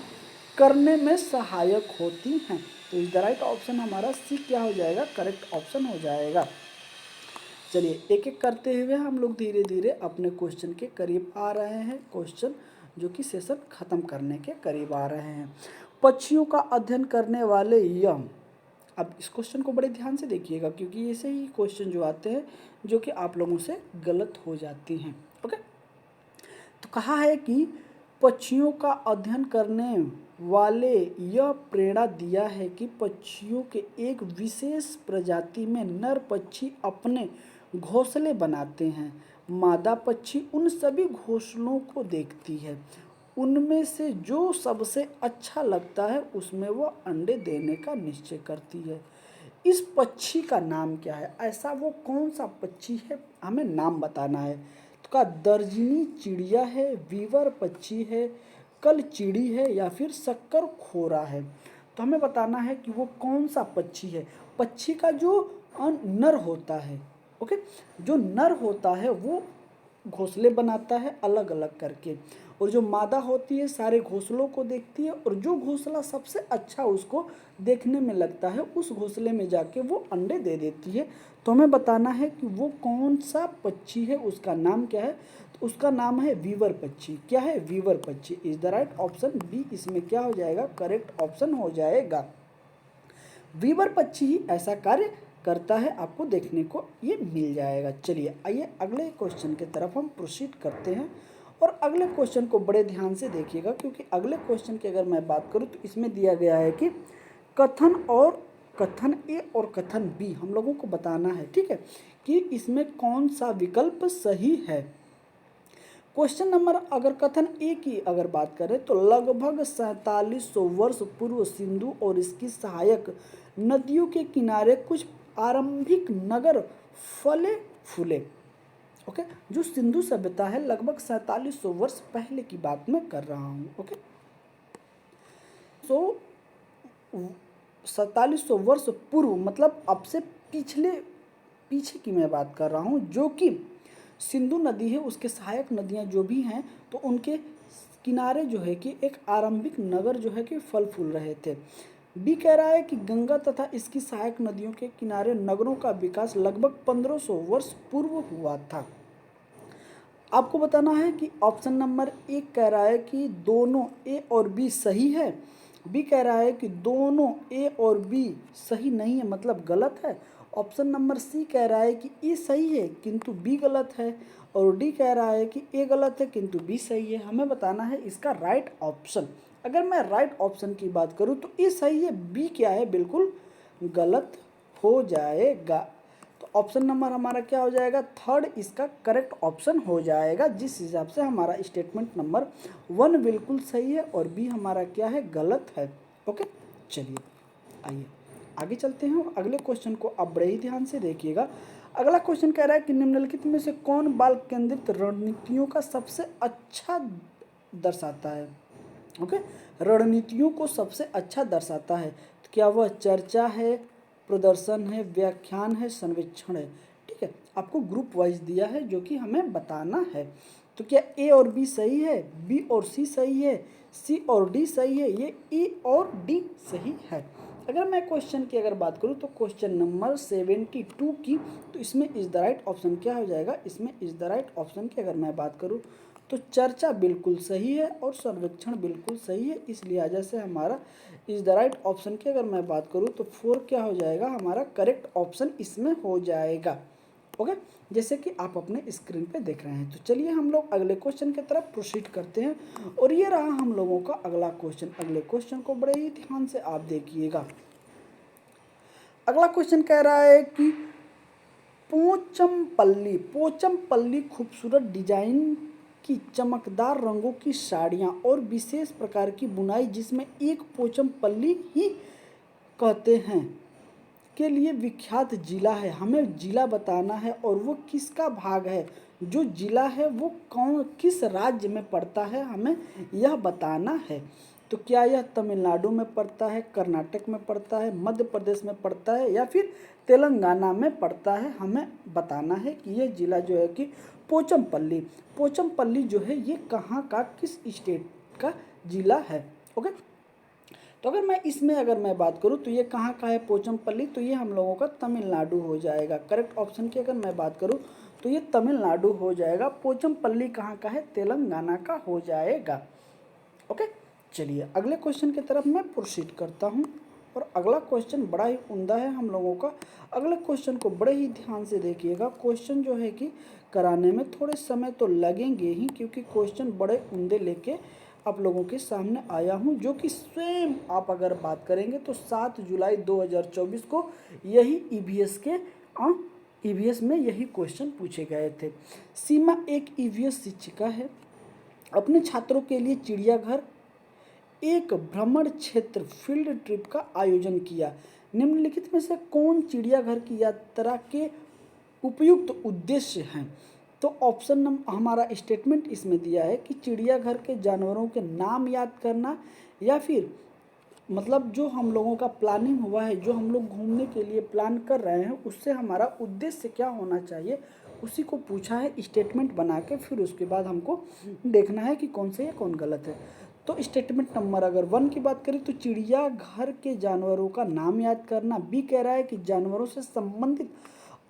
करने में सहायक होती हैं। तो इज द राइट ऑप्शन हमारा सी क्या हो जाएगा, करेक्ट ऑप्शन हो जाएगा। चलिए एक एक करते हुए हम लोग धीरे धीरे अपने क्वेश्चन के करीब आ रहे हैं, क्वेश्चन जो कि सेशन खत्म करने के करीब आ रहे हैं। पक्षियों का अध्ययन करने वाले यह, अब इस क्वेश्चन को बड़े ध्यान से देखिएगा क्योंकि ऐसे ही क्वेश्चन जो आते हैं जो कि आप लोगों से गलत हो जाती हैं। ओके, तो कहा है कि पक्षियों का अध्ययन करने वाले यह प्रेरणा दिया है कि पक्षियों के एक विशेष प्रजाति में नर पक्षी अपने घोंसले बनाते हैं। मादा पक्षी उन सभी घोंसलों को देखती है, उनमें से जो सबसे अच्छा लगता है उसमें वह अंडे देने का निश्चय करती है। इस पक्षी का नाम क्या है, ऐसा वो कौन सा पक्षी है, हमें नाम बताना है। तो का दर्जनी चिड़िया है, वीवर पक्षी है, कल चिड़ी है या फिर शक्कर खोरा है। तो हमें बताना है कि वो कौन सा पक्षी है। पक्षी का जो नर होता है, ओके, जो नर होता है वो घोंसले बनाता है अलग अलग करके, और जो मादा होती है सारे घोंसलों को देखती है और जो घोंसला सबसे अच्छा उसको देखने में लगता है उस घोंसले में जाके वो अंडे दे देती है। तो हमें बताना है कि वो कौन सा पक्षी है, उसका नाम क्या है। तो उसका नाम है वीवर पक्षी। क्या है, वीवर पक्षी। Is the right option B इसमें क्या हो जाएगा, करेक्ट ऑप्शन हो जाएगा। वीवर पक्षी ही ऐसा कार्य करता है, आपको देखने को ये मिल जाएगा। चलिए आइए अगले क्वेश्चन की तरफ हम प्रोसीड करते हैं और अगले क्वेश्चन को बड़े ध्यान से देखिएगा क्योंकि अगले क्वेश्चन की अगर मैं बात करूं तो इसमें दिया गया है कि कथन ए और कथन बी हम लोगों को बताना है, ठीक है, कि इसमें कौन सा विकल्प सही है। क्वेश्चन नंबर अगर कथन ए की अगर बात करें तो लगभग 4700 वर्ष पूर्व सिंधु और इसकी सहायक नदियों के किनारे कुछ आरंभिक नगर फले फूले। ओके, जो सिंधु सभ्यता है लगभग 4700 वर्ष पहले की बात मैं कर रहा हूँ। ओके, सो 4700 वर्ष पूर्व मतलब अब से पिछले पीछे की मैं बात कर रहा हूँ, जो कि सिंधु नदी है उसके सहायक नदियाँ जो भी हैं तो उनके किनारे जो है कि एक आरंभिक नगर जो है कि फल फूल रहे थे। बी कह रहा है कि गंगा तथा इसकी सहायक नदियों के किनारे नगरों का विकास लगभग 1500 वर्ष पूर्व हुआ था। आपको बताना है कि ऑप्शन नंबर एक कह रहा है कि दोनों ए और बी सही है। बी कह रहा है कि दोनों ए और बी सही नहीं है, मतलब गलत है। ऑप्शन नंबर सी कह रहा है कि ए सही है किंतु बी गलत है। और डी कह रहा है कि ए गलत है किंतु बी सही है। हमें बताना है इसका राइट ऑप्शन। अगर मैं राइट ऑप्शन की बात करूं तो ए सही है, बी क्या है, बिल्कुल गलत हो जाएगा। तो ऑप्शन नंबर हमारा क्या हो जाएगा, थर्ड इसका करेक्ट ऑप्शन हो जाएगा, जिस हिसाब से हमारा स्टेटमेंट नंबर 1 बिल्कुल सही है और बी हमारा क्या है, गलत है। ओके, चलिए आइए आगे चलते हैं। अगले क्वेश्चन को आप बड़े ही ध्यान से देखिएगा। अगला क्वेश्चन कह रहा है कि निम्नलिखित में से कौन बाल केंद्रित रणनीतियों का सबसे अच्छा दर्शाता है। ओके, रणनीतियों को सबसे अच्छा दर्शाता है। तो क्या वह चर्चा है, प्रदर्शन है, व्याख्यान है, सर्वेक्षण है। ठीक है, आपको ग्रुप वाइज दिया है जो कि हमें बताना है। तो क्या ए और बी सही है, बी और सी सही है, सी और डी सही है, ये ई और डी सही है। अगर मैं क्वेश्चन की अगर बात करूँ तो क्वेश्चन नंबर 72 की, तो इसमें इज द राइट ऑप्शन क्या हो जाएगा, इसमें इज द राइट ऑप्शन की अगर मैं बात करूँ तो चर्चा बिल्कुल सही है और सर्वेक्षण बिल्कुल सही है। इस लिहाजा से हमारा इज द राइट ऑप्शन की अगर मैं बात करूँ तो 4 क्या हो जाएगा, हमारा करेक्ट ऑप्शन इसमें हो जाएगा। ओके, जैसे कि आप अपने स्क्रीन पे देख रहे हैं। तो चलिए हम लोग अगले क्वेश्चन की तरफ प्रोसीड करते हैं। और ये रहा हम लोगों का अगला क्वेश्चन। अगले क्वेश्चन को बड़े ही ध्यान से आप देखिएगा। अगला क्वेश्चन कह रहा है कि पोचमपल्ली खूबसूरत डिजाइन की चमकदार रंगों की साड़ियाँ और विशेष प्रकार की बुनाई जिसमें एक पोचमपल्ली ही कहते हैं के लिए विख्यात जिला है। हमें जिला बताना है और वो किसका भाग है, जो जिला है वो कौन किस राज्य में पड़ता है, हमें यह बताना है। तो क्या यह तमिलनाडु में पड़ता है, कर्नाटक में पड़ता है, मध्य प्रदेश में पड़ता है या फिर तेलंगाना में पड़ता है, हमें बताना है कि यह जिला जो है कि पोचमपल्ली जो है ये कहाँ का, किस स्टेट का जिला है। ओके, तो अगर मैं बात करूँ तो ये कहाँ का है पोचमपल्ली, तो ये हम लोगों का तमिलनाडु हो जाएगा। करेक्ट ऑप्शन की अगर मैं बात करूँ तो ये तमिलनाडु हो जाएगा। पोचमपल्ली कहाँ का है, तेलंगाना का हो जाएगा। ओके, चलिए अगले क्वेश्चन की तरफ मैं प्रोसीड करता हूँ। और अगला क्वेश्चन बड़ा ही उम्दा है हम लोगों का। अगले क्वेश्चन को बड़े ही ध्यान से देखिएगा। क्वेश्चन जो है कि कराने में थोड़े समय तो लगेंगे ही, क्योंकि क्वेश्चन बड़े उम्दे लेके आप लोगों के सामने आया हूं, जो कि स्वयं आप अगर बात करेंगे तो 7 जुलाई 2024 को यही ईवीएस में यही क्वेश्चन पूछे गए थे। सीमा एक ईवीएस शिक्षिका है, अपने छात्रों के लिए चिड़ियाघर एक भ्रमण क्षेत्र फील्ड ट्रिप का आयोजन किया। निम्नलिखित में से कौन चिड़ियाघर की यात्रा के उपयुक्त उद्देश्य हैं। तो ऑप्शन नंबर हमारा स्टेटमेंट इसमें दिया है कि चिड़ियाघर के जानवरों के नाम याद करना, या फिर मतलब जो हम लोगों का प्लानिंग हुआ है, जो हम लोग घूमने के लिए प्लान कर रहे हैं, उससे हमारा उद्देश्य क्या होना चाहिए, उसी को पूछा है स्टेटमेंट बना के। फिर उसके बाद हमको देखना है कि कौन सही है कौन गलत है। तो स्टेटमेंट नंबर अगर 1 की बात करें तो चिड़ियाघर के जानवरों का नाम याद करना। बी कह रहा है कि जानवरों से संबंधित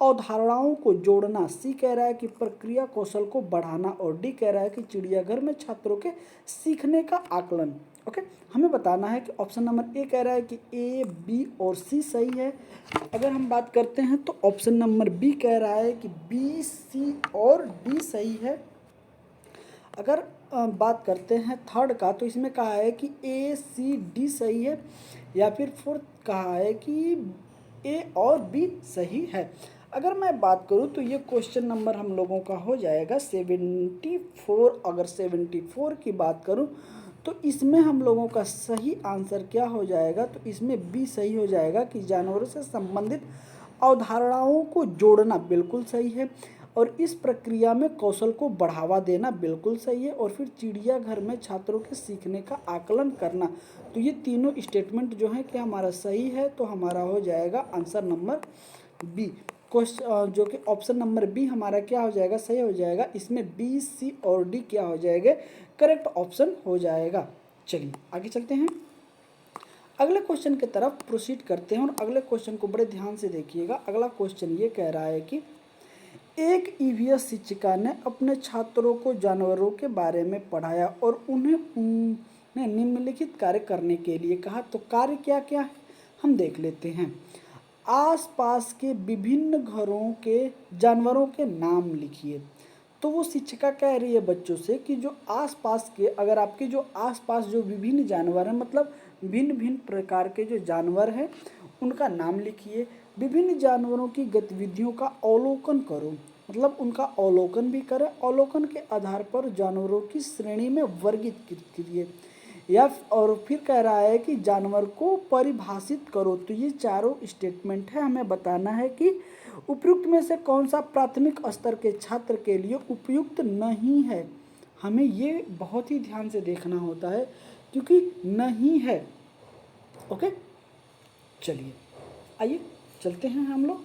अवधारणाओं को जोड़ना। सी कह रहा है कि प्रक्रिया कौशल को बढ़ाना। और डी कह रहा है कि चिड़ियाघर में छात्रों के सीखने का आकलन। ओके, हमें बताना है कि ऑप्शन नंबर ए कह रहा है कि ए, बी और सी सही है। अगर हम बात करते हैं तो ऑप्शन नंबर बी कह रहा है कि बी, सी और डी सही है। अगर बात करते हैं थर्ड का, तो इसमें कहा है कि ए, सी, डी सही है, या फिर फोर्थ कहा है कि ए और बी सही है। अगर मैं बात करूं तो ये क्वेश्चन नंबर हम लोगों का हो जाएगा 74। अगर 74 की बात करूं तो इसमें हम लोगों का सही आंसर क्या हो जाएगा, तो इसमें बी सही हो जाएगा कि जानवरों से संबंधित अवधारणाओं को जोड़ना बिल्कुल सही है, और इस प्रक्रिया में कौशल को बढ़ावा देना बिल्कुल सही है, और फिर चिड़ियाघर में छात्रों के सीखने का आकलन करना। तो ये तीनों स्टेटमेंट जो है कि हमारा सही है, तो हमारा हो जाएगा आंसर नंबर बी। क्वेश्चन जो कि ऑप्शन नंबर बी हमारा क्या हो जाएगा, सही हो जाएगा। इसमें बी, सी और डी क्या हो जाएगा, करेक्ट ऑप्शन हो जाएगा। चलिए आगे चलते हैं, अगले क्वेश्चन की तरफ प्रोसीड करते हैं और अगले क्वेश्चन को बड़े ध्यान से देखिएगा। अगला क्वेश्चन ये कह रहा है कि एक ईवीएस शिक्षिका ने अपने छात्रों को जानवरों के बारे में पढ़ाया और उन्हें निम्नलिखित कार्य करने के लिए कहा। तो कार्य क्या क्या है हम देख लेते हैं। आसपास के विभिन्न घरों के जानवरों के नाम लिखिए। तो वो शिक्षिका कह रही है बच्चों से कि जो आसपास के, अगर आपके जो आसपास जो विभिन्न जानवर हैं, मतलब भिन्न भिन्न प्रकार के जो जानवर हैं उनका नाम लिखिए। विभिन्न जानवरों की गतिविधियों का अवलोकन करो, मतलब उनका अवलोकन भी करें। अवलोकन के आधार पर जानवरों की श्रेणी में वर्गीकृत कीजिए। या और फिर कह रहा है कि जानवर को परिभाषित करो। तो ये चारों स्टेटमेंट है, हमें बताना है कि उपयुक्त में से कौन सा प्राथमिक स्तर के छात्र के लिए उपयुक्त नहीं है। हमें ये बहुत ही ध्यान से देखना होता है क्योंकि नहीं है। ओके, चलिए आइए चलते हैं हम लोग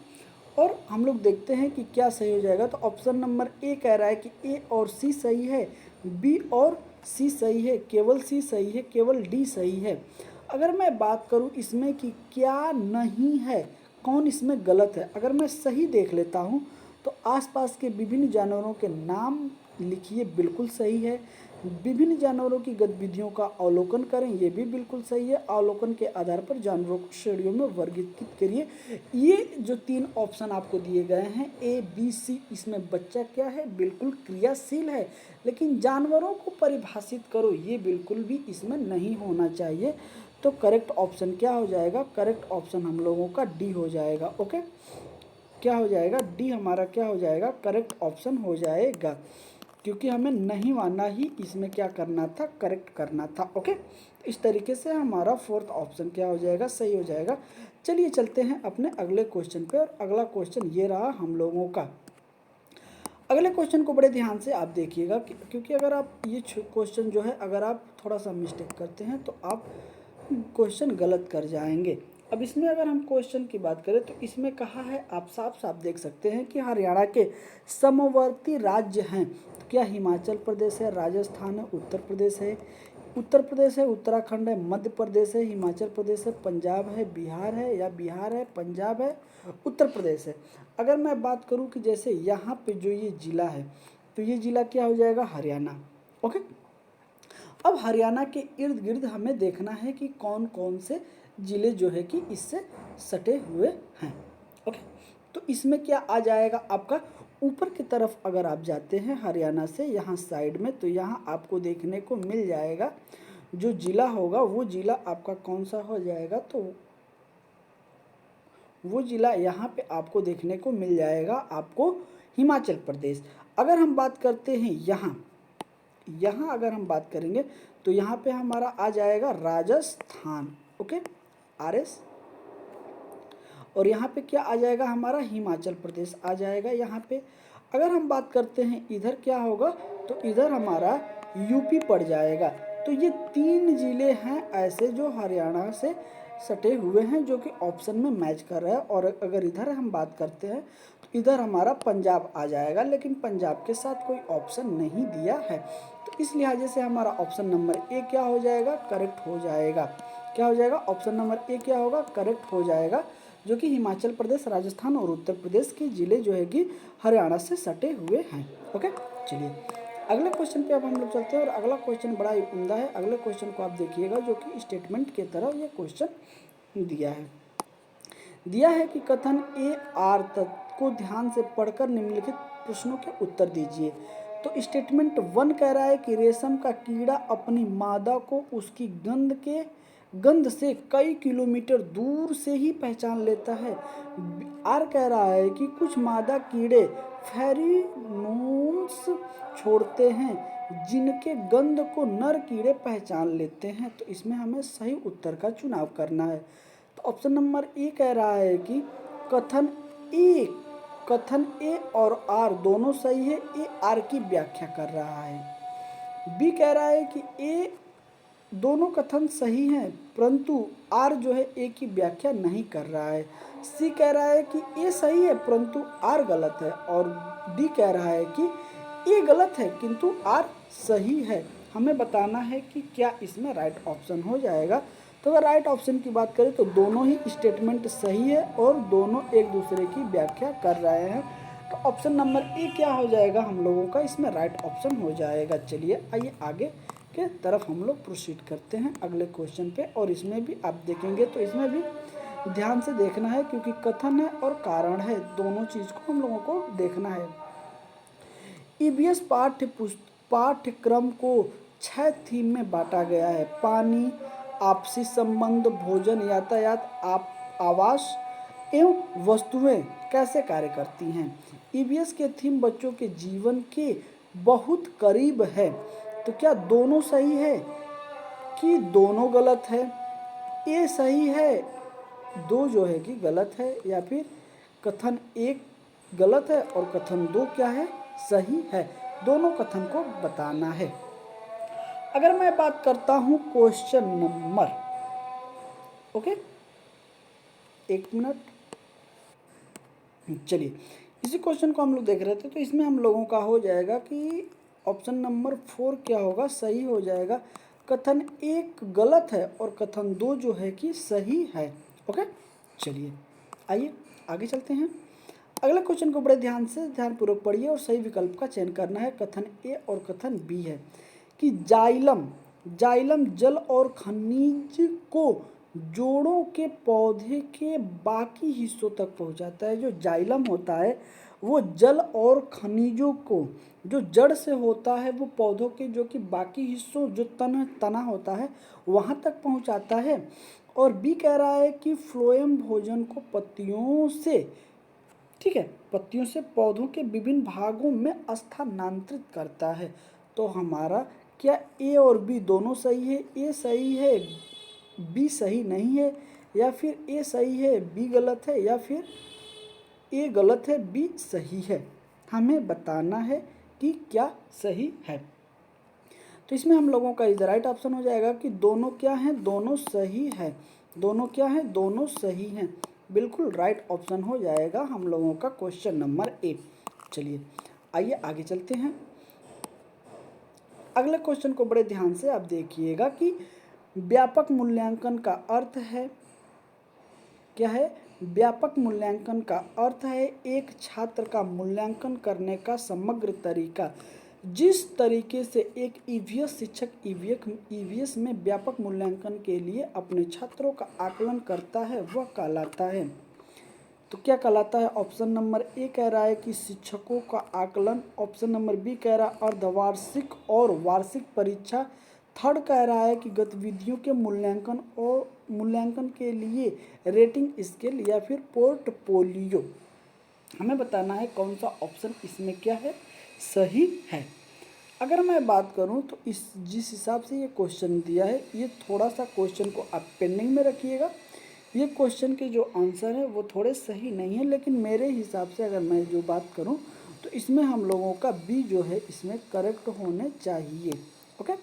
और हम लोग देखते हैं कि क्या सही हो जाएगा। तो ऑप्शन नंबर ए कह रहा है कि ए और सी सही है, बी और सी सही है, केवल सी सही है, केवल डी सही है। अगर मैं बात करूं इसमें कि क्या नहीं है, कौन इसमें गलत है, अगर मैं सही देख लेता हूं तो आसपास के विभिन्न जानवरों के नाम लिखिए, बिल्कुल सही है। विभिन्न जानवरों की गतिविधियों का अवलोकन करें, ये भी बिल्कुल सही है। अवलोकन के आधार पर जानवरों को श्रेणियों में वर्गीकृत करिए। ये जो तीन ऑप्शन आपको दिए गए हैं ए बी सी, इसमें बच्चा क्या है, बिल्कुल क्रियाशील है। लेकिन जानवरों को परिभाषित करो, ये बिल्कुल भी इसमें नहीं होना चाहिए। तो करेक्ट ऑप्शन क्या हो जाएगा, करेक्ट ऑप्शन हम लोगों का डी हो जाएगा। ओके, क्या हो जाएगा, डी हमारा क्या हो जाएगा, करेक्ट ऑप्शन हो जाएगा। क्योंकि हमें नहीं मानना ही इसमें क्या करना था, करेक्ट करना था। ओके, इस तरीके से हमारा फोर्थ ऑप्शन क्या हो जाएगा, सही हो जाएगा। चलिए चलते हैं अपने अगले क्वेश्चन पे और अगला क्वेश्चन ये रहा हम लोगों का। अगले क्वेश्चन को बड़े ध्यान से आप देखिएगा क्योंकि अगर आप ये क्वेश्चन जो है अगर आप थोड़ा सा मिस्टेक करते हैं तो आप क्वेश्चन गलत कर जाएंगे। अब इसमें अगर हम क्वेश्चन की बात करें तो इसमें कहा है, आप साफ साफ देख सकते हैं कि हरियाणा के समवर्ती राज्य हैं। तो क्या हिमाचल प्रदेश है, राजस्थान है, उत्तर प्रदेश है, उत्तराखंड है, मध्य प्रदेश है, हिमाचल प्रदेश है, पंजाब है, बिहार है, या बिहार है, पंजाब है, उत्तर प्रदेश है। अगर मैं बात करूं कि जैसे यहाँ पे जो ये ज़िला है तो ये ज़िला क्या हो जाएगा, हरियाणा। ओके, अब हरियाणा के इर्द गिर्द हमें देखना है कि कौन कौन से ज़िले जो है कि इससे सटे हुए हैं। ओके, तो इसमें क्या आ जाएगा आपका, ऊपर की तरफ अगर आप जाते हैं हरियाणा से यहाँ साइड में तो यहाँ आपको देखने को मिल जाएगा जो ज़िला होगा वो ज़िला आपका कौन सा हो जाएगा, तो वो ज़िला यहाँ पे आपको देखने को मिल जाएगा आपको हिमाचल प्रदेश। अगर हम बात करते हैं यहाँ अगर हम बात करेंगे तो यहाँ पे हमारा आ जाएगा राजस्थान। ओके, आरएस, और यहाँ पे क्या आ जाएगा हमारा, हिमाचल प्रदेश आ जाएगा यहाँ पे। अगर हम बात करते हैं इधर क्या होगा तो इधर हमारा यूपी पड़ जाएगा। तो ये तीन ज़िले हैं ऐसे जो हरियाणा से सटे हुए हैं जो कि ऑप्शन में मैच कर रहा है। और अगर इधर हम बात करते हैं तो इधर हमारा पंजाब आ जाएगा, लेकिन पंजाब के साथ कोई ऑप्शन नहीं दिया है। तो इस लिहाजे से हमारा ऑप्शन नंबर ए क्या हो जाएगा, करेक्ट हो जाएगा। क्या हो जाएगा, ऑप्शन नंबर ए क्या होगा, करेक्ट हो जाएगा, जो कि हिमाचल प्रदेश, राजस्थान और उत्तर प्रदेश के ज़िले जो है कि हरियाणा से सटे हुए हैं। ओके, चलिए अगले क्वेश्चन पे अब हम लोग चलते हैं और अगला क्वेश्चन बड़ा ही उम्दा है। अगले क्वेश्चन को आप देखिएगा जो कि स्टेटमेंट की तरह ये क्वेश्चन दिया है कि कथन ए आर तक को ध्यान से पढ़कर निम्नलिखित प्रश्नों के उत्तर दीजिए। तो स्टेटमेंट 1 कह रहा है कि रेशम का कीड़ा अपनी मादा को उसकी गंध से कई किलोमीटर दूर से ही पहचान लेता है। आर कह रहा है कि कुछ मादा कीड़े फेरोमोन्स छोड़ते हैं जिनके गंध को नर कीड़े पहचान लेते हैं। तो इसमें हमें सही उत्तर का चुनाव करना है। तो ऑप्शन नंबर ए कह रहा है कि कथन ए और आर दोनों सही है, ए आर की व्याख्या कर रहा है। बी कह रहा है कि ए दोनों कथन सही हैं परंतु आर जो है ए की व्याख्या नहीं कर रहा है। सी कह रहा है कि ए सही है परंतु आर गलत है, और डी कह रहा है कि ए गलत है किंतु आर सही है। हमें बताना है कि क्या इसमें राइट ऑप्शन हो जाएगा। तो अगर राइट ऑप्शन की बात करें तो दोनों ही स्टेटमेंट सही है और दोनों एक दूसरे की व्याख्या कर रहे हैं। तो ऑप्शन नंबर ए क्या हो जाएगा हम लोगों का, इसमें राइट ऑप्शन हो जाएगा। चलिए आइए आगे के तरफ हम लोग प्रोसीड करते हैं अगले क्वेश्चन पे। और इसमें भी आप देखेंगे तो इसमें भी ध्यान से देखना है क्योंकि कथन है और कारण है, दोनों चीज़ को हम लोगों को देखना है। ईवीएस पाठ्यक्रम को 6 थीम में बांटा गया है। पानी, आपसी संबंध, भोजन, यातायात, आवास एवं वस्तुएं कैसे कार्य करती हैं। ईवीएस के थीम बच्चों के जीवन के बहुत करीब है। तो क्या दोनों सही है कि दोनों गलत है? ए सही है, दो जो है कि गलत है, या फिर कथन एक गलत है और कथन दो क्या है, सही है। दोनों कथन को बताना है। अगर मैं बात करता हूं क्वेश्चन नंबर, ओके एक मिनट, चलिए इसी क्वेश्चन को हम लोग देख रहे थे। तो इसमें हम लोगों का हो जाएगा कि ऑप्शन नंबर 4 क्या होगा, सही हो जाएगा। कथन एक गलत है और कथन दो जो है कि सही है। ओके चलिए आइए आगे चलते हैं। अगले क्वेश्चन को बड़े ध्यानपूर्वक पढ़िए और सही विकल्प का चयन करना है। कथन ए और कथन बी है कि जाइलम जल और खनिज को जोड़ों के पौधे के बाकी हिस्सों तक पहुंचाता है। जो जाइलम होता है वो जल और खनिजों को, जो जड़ से होता है वो पौधों के जो कि बाकी हिस्सों जो तना होता है वहाँ तक पहुँचाता है। और बी कह रहा है कि फ्लोएम भोजन को पत्तियों से, ठीक है, पत्तियों से पौधों के विभिन्न भागों में स्थानांतरित करता है। तो हमारा क्या ए और बी दोनों सही है? ए सही है, बी सही नहीं है, या फिर ए सही है बी गलत है, या फिर ए गलत है बी सही है। हमें बताना है कि क्या सही है। तो इसमें हम लोगों का इधर राइट ऑप्शन हो जाएगा कि दोनों क्या हैं, दोनों सही है। दोनों क्या हैं, दोनों सही हैं। बिल्कुल राइट ऑप्शन हो जाएगा हम लोगों का क्वेश्चन नंबर ए। चलिए आइए आगे चलते हैं। अगले क्वेश्चन को बड़े ध्यान से आप देखिएगा कि व्यापक मूल्यांकन का अर्थ है क्या है। व्यापक मूल्यांकन का अर्थ है एक छात्र का मूल्यांकन करने का समग्र तरीका। जिस तरीके से एक ईवीएस शिक्षक ईवीएस में व्यापक मूल्यांकन के लिए अपने छात्रों का आकलन करता है वह कहलाता है। तो क्या कहलाता है? ऑप्शन नंबर ए कह रहा है कि शिक्षकों का आकलन। ऑप्शन नंबर बी कह रहा है अर्धवार्षिक और वार्षिक परीक्षा। थर्ड कह रहा है कि गतिविधियों के मूल्यांकन और मूल्यांकन के लिए रेटिंग स्केल या फिर पोर्टफोलियो। हमें बताना है कौन सा ऑप्शन इसमें क्या है, सही है। अगर मैं बात करूं तो जिस हिसाब से ये क्वेश्चन दिया है, ये थोड़ा सा क्वेश्चन को आप पेंडिंग में रखिएगा। ये क्वेश्चन के जो आंसर है वो थोड़े सही नहीं है, लेकिन मेरे हिसाब से अगर मैं जो बात करूं तो इसमें हम लोगों का बी जो है इसमें करेक्ट होने चाहिए। ओके,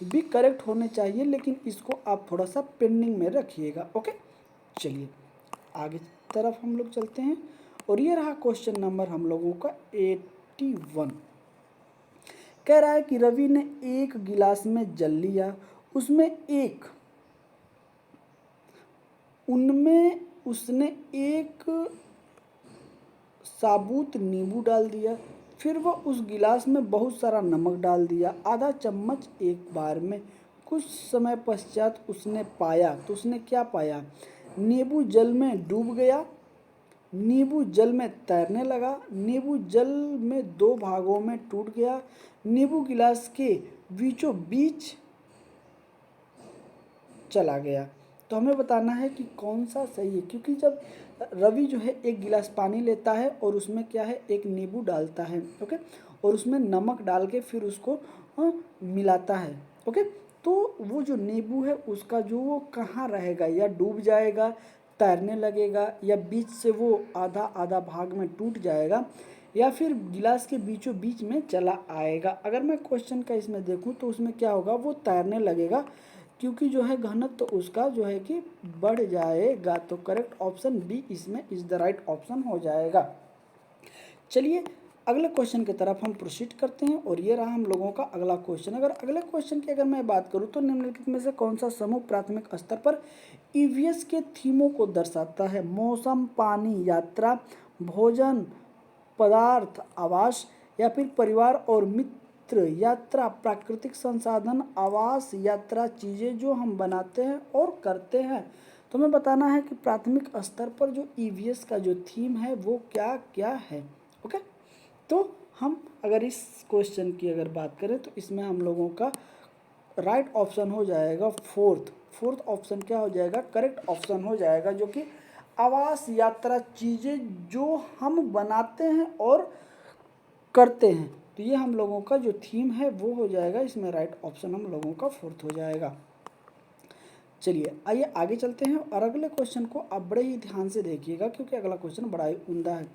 बी करेक्ट होने चाहिए, लेकिन इसको आप थोड़ा सा पेंडिंग में रखिएगा। ओके चलिए आगे तरफ हम लोग चलते हैं। और ये रहा क्वेश्चन नंबर हम लोगों का 81। कह रहा है कि रवि ने एक गिलास में जल लिया, उनमें उसने एक साबुत नींबू डाल दिया, फिर वह उस गिलास में बहुत सारा नमक डाल दिया, आधा चम्मच एक बार में। कुछ समय पश्चात उसने पाया, तो उसने क्या पाया? नींबू जल में डूब गया, नींबू जल में तैरने लगा, नींबू जल में दो भागों में टूट गया, नींबू गिलास के बीचों बीच चला गया। तो हमें बताना है कि कौन सा सही है, क्योंकि जब रवि जो है एक गिलास पानी लेता है और उसमें क्या है, एक नींबू डालता है, ओके, और उसमें नमक डाल के फिर उसको मिलाता है, ओके, तो वो जो नींबू है उसका जो वो कहाँ रहेगा, या डूब जाएगा, तैरने लगेगा, या बीच से वो आधा आधा भाग में टूट जाएगा, या फिर गिलास के बीचों बीच में चला आएगा। अगर मैं क्वेश्चन का इसमें देखूं तो उसमें क्या होगा, वो तैरने लगेगा, क्योंकि जो है घनत्व तो उसका जो है कि बढ़ जाएगा। तो करेक्ट ऑप्शन बी इसमें इज द राइट ऑप्शन हो जाएगा। चलिए अगले क्वेश्चन की तरफ हम प्रोसीड करते हैं और ये रहा हम लोगों का अगला क्वेश्चन। अगर अगले क्वेश्चन की अगर मैं बात करूँ तो निम्नलिखित में से कौन सा समूह प्राथमिक स्तर पर ईवीएस के थीमों को दर्शाता है? मौसम, पानी, यात्रा, भोजन, पदार्थ, आवास, या फिर परिवार और मित्र, यात्रा, प्राकृतिक संसाधन, आवास, यात्रा, चीज़ें जो हम बनाते हैं और करते हैं। तो हमें बताना है कि प्राथमिक स्तर पर जो ईवीएस का जो थीम है वो क्या क्या है। ओके, तो हम अगर इस क्वेश्चन की अगर बात करें तो इसमें हम लोगों का राइट ऑप्शन हो जाएगा फोर्थ ऑप्शन क्या हो जाएगा? करेक्ट ऑप्शन हो जाएगा, जो कि आवास, यात्रा, चीज़ें जो हम बनाते हैं और करते हैं। तो ये हम लोगों का जो थीम है वो हो जाएगा, इसमें राइट ऑप्शन हम लोगों का फोर्थ हो जाएगा। चलिए आइए आगे चलते हैं और अगले क्वेश्चन को आप बड़े ही ध्यान से देखिएगा, क्योंकि अगला क्वेश्चन बड़ा ही उम्दा है।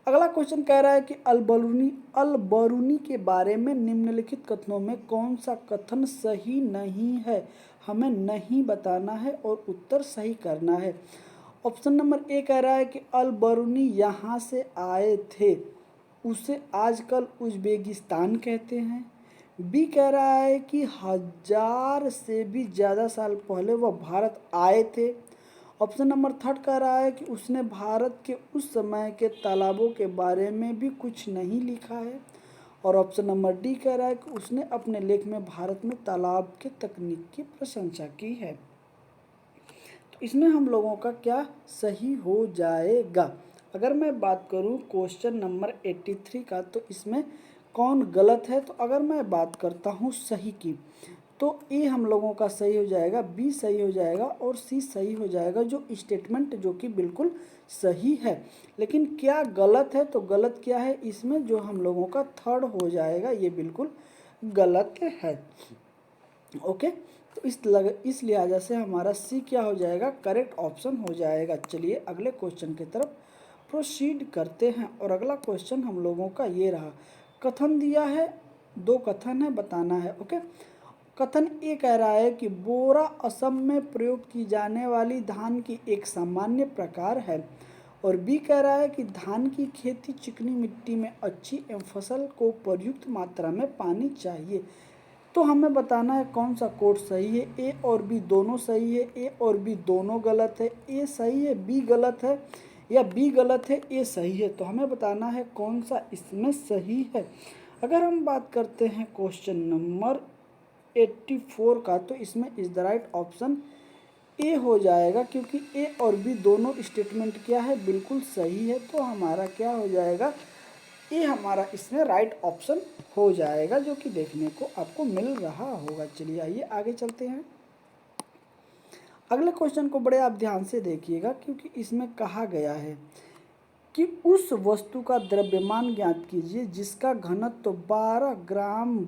अगला क्वेश्चन कह रहा है कि अल बरूनी के बारे में निम्नलिखित कथनों में कौन सा कथन सही नहीं है? हमें नहीं बताना है और उत्तर सही करना है। ऑप्शन नंबर ए कह रहा है कि अल बरूनी यहाँ से आए थे, उसे आजकल उज़्बेकिस्तान कहते हैं। बी कह रहा है कि 1000 से भी ज़्यादा साल पहले वह भारत आए थे। ऑप्शन नंबर थर्ड कह रहा है कि उसने भारत के उस समय के तालाबों के बारे में भी कुछ नहीं लिखा है। और ऑप्शन नंबर डी कह रहा है कि उसने अपने लेख में भारत में तालाब के तकनीक की प्रशंसा की है। तो इसमें हम लोगों का क्या सही हो जाएगा? अगर मैं बात करूं क्वेश्चन नंबर 83 का, तो इसमें कौन गलत है? तो अगर मैं बात करता हूं सही की, तो ए हम लोगों का सही हो जाएगा, बी सही हो जाएगा और सी सही हो जाएगा, जो स्टेटमेंट जो कि बिल्कुल सही है। लेकिन क्या गलत है? तो गलत क्या है इसमें? जो हम लोगों का थर्ड हो जाएगा, ये बिल्कुल गलत है। ओके, तो इस लिहाजा से हमारा सी क्या हो जाएगा? करेक्ट ऑप्शन हो जाएगा। चलिए अगले क्वेश्चन की तरफ प्रोसीड करते हैं और अगला क्वेश्चन हम लोगों का ये रहा। कथन दिया है, दो कथन है, बताना है। ओके, कथन ए कह रहा है कि बोरा असम में प्रयोग की जाने वाली धान की एक सामान्य प्रकार है। और बी कह रहा है कि धान की खेती चिकनी मिट्टी में अच्छी एवं फसल को पर्याप्त मात्रा में पानी चाहिए। तो हमें बताना है कौन सा कोड सही है। ए और बी दोनों सही है, ए और बी दोनों गलत है, ए सही है बी गलत है, या बी गलत है ए सही है। तो हमें बताना है कौन सा इसमें सही है। अगर हम बात करते हैं क्वेश्चन नंबर 84 का, तो इसमें is the right option A हो जाएगा, क्योंकि ए और बी दोनों स्टेटमेंट क्या है? बिल्कुल सही है। तो हमारा क्या हो जाएगा? ए हमारा इसमें राइट ऑप्शन हो जाएगा, जो कि देखने को आपको मिल रहा होगा। चलिए आइए आगे चलते हैं। अगले क्वेश्चन को बड़े आप ध्यान से देखिएगा, क्योंकि इसमें कहा गया है कि उस वस्तु का द्रव्यमान ज्ञात कीजिए जिसका घनत्व 12 ग्राम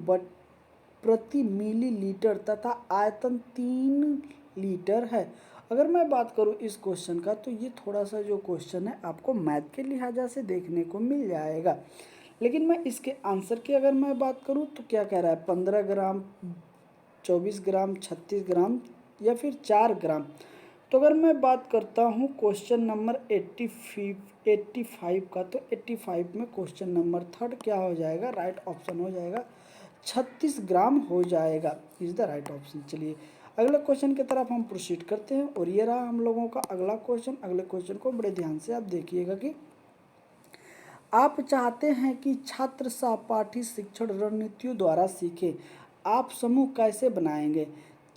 प्रति मिलीलीटर तथा आयतन 3 लीटर है। अगर मैं बात करूं इस क्वेश्चन का, तो ये थोड़ा सा जो क्वेश्चन है आपको मैथ के लिहाजा से देखने को मिल जाएगा। लेकिन मैं इसके आंसर की अगर मैं बात करूं, तो क्या कह रहा है? 15 ग्राम, 24 ग्राम, 36 ग्राम, या फिर 4 ग्राम। तो अगर मैं बात करता हूँ क्वेश्चन नंबर 85 का, तो 85 में क्वेश्चन नंबर थर्ड क्या हो जाएगा? राइट ऑप्शन हो जाएगा, 36 ग्राम हो जाएगा, इज द राइट ऑप्शन। चलिए अगले क्वेश्चन की तरफ हम प्रोसीड करते हैं और ये रहा हम लोगों का अगला क्वेश्चन। अगले क्वेश्चन को बड़े ध्यान से आप देखिएगा कि आप चाहते हैं कि छात्र सहपाठी शिक्षण रणनीतियों द्वारा सीखें। आप समूह कैसे बनाएंगे?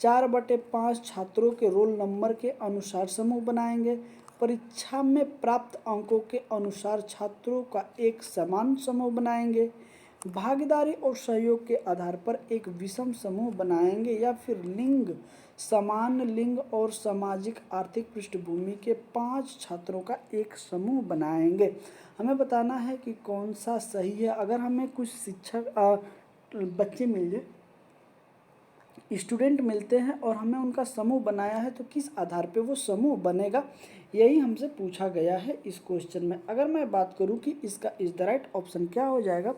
4/5 छात्रों के रोल नंबर के अनुसार समूह बनाएंगे। परीक्षा में प्राप्त अंकों के अनुसार छात्रों का एक समान समूह बनाएंगे। भागीदारी और सहयोग के आधार पर एक विषम समूह बनाएंगे, या फिर लिंग, समान लिंग और सामाजिक आर्थिक पृष्ठभूमि के 5 छात्रों का एक समूह बनाएंगे। हमें बताना है कि कौन सा सही है। अगर हमें कुछ शिक्षक बच्चे मिल जाए, स्टूडेंट मिलते हैं और हमें उनका समूह बनाया है, तो किस आधार पे वो समूह बनेगा, यही हमसे पूछा गया है इस क्वेश्चन में। अगर मैं बात करूं कि इसका इज द राइट ऑप्शन क्या हो जाएगा,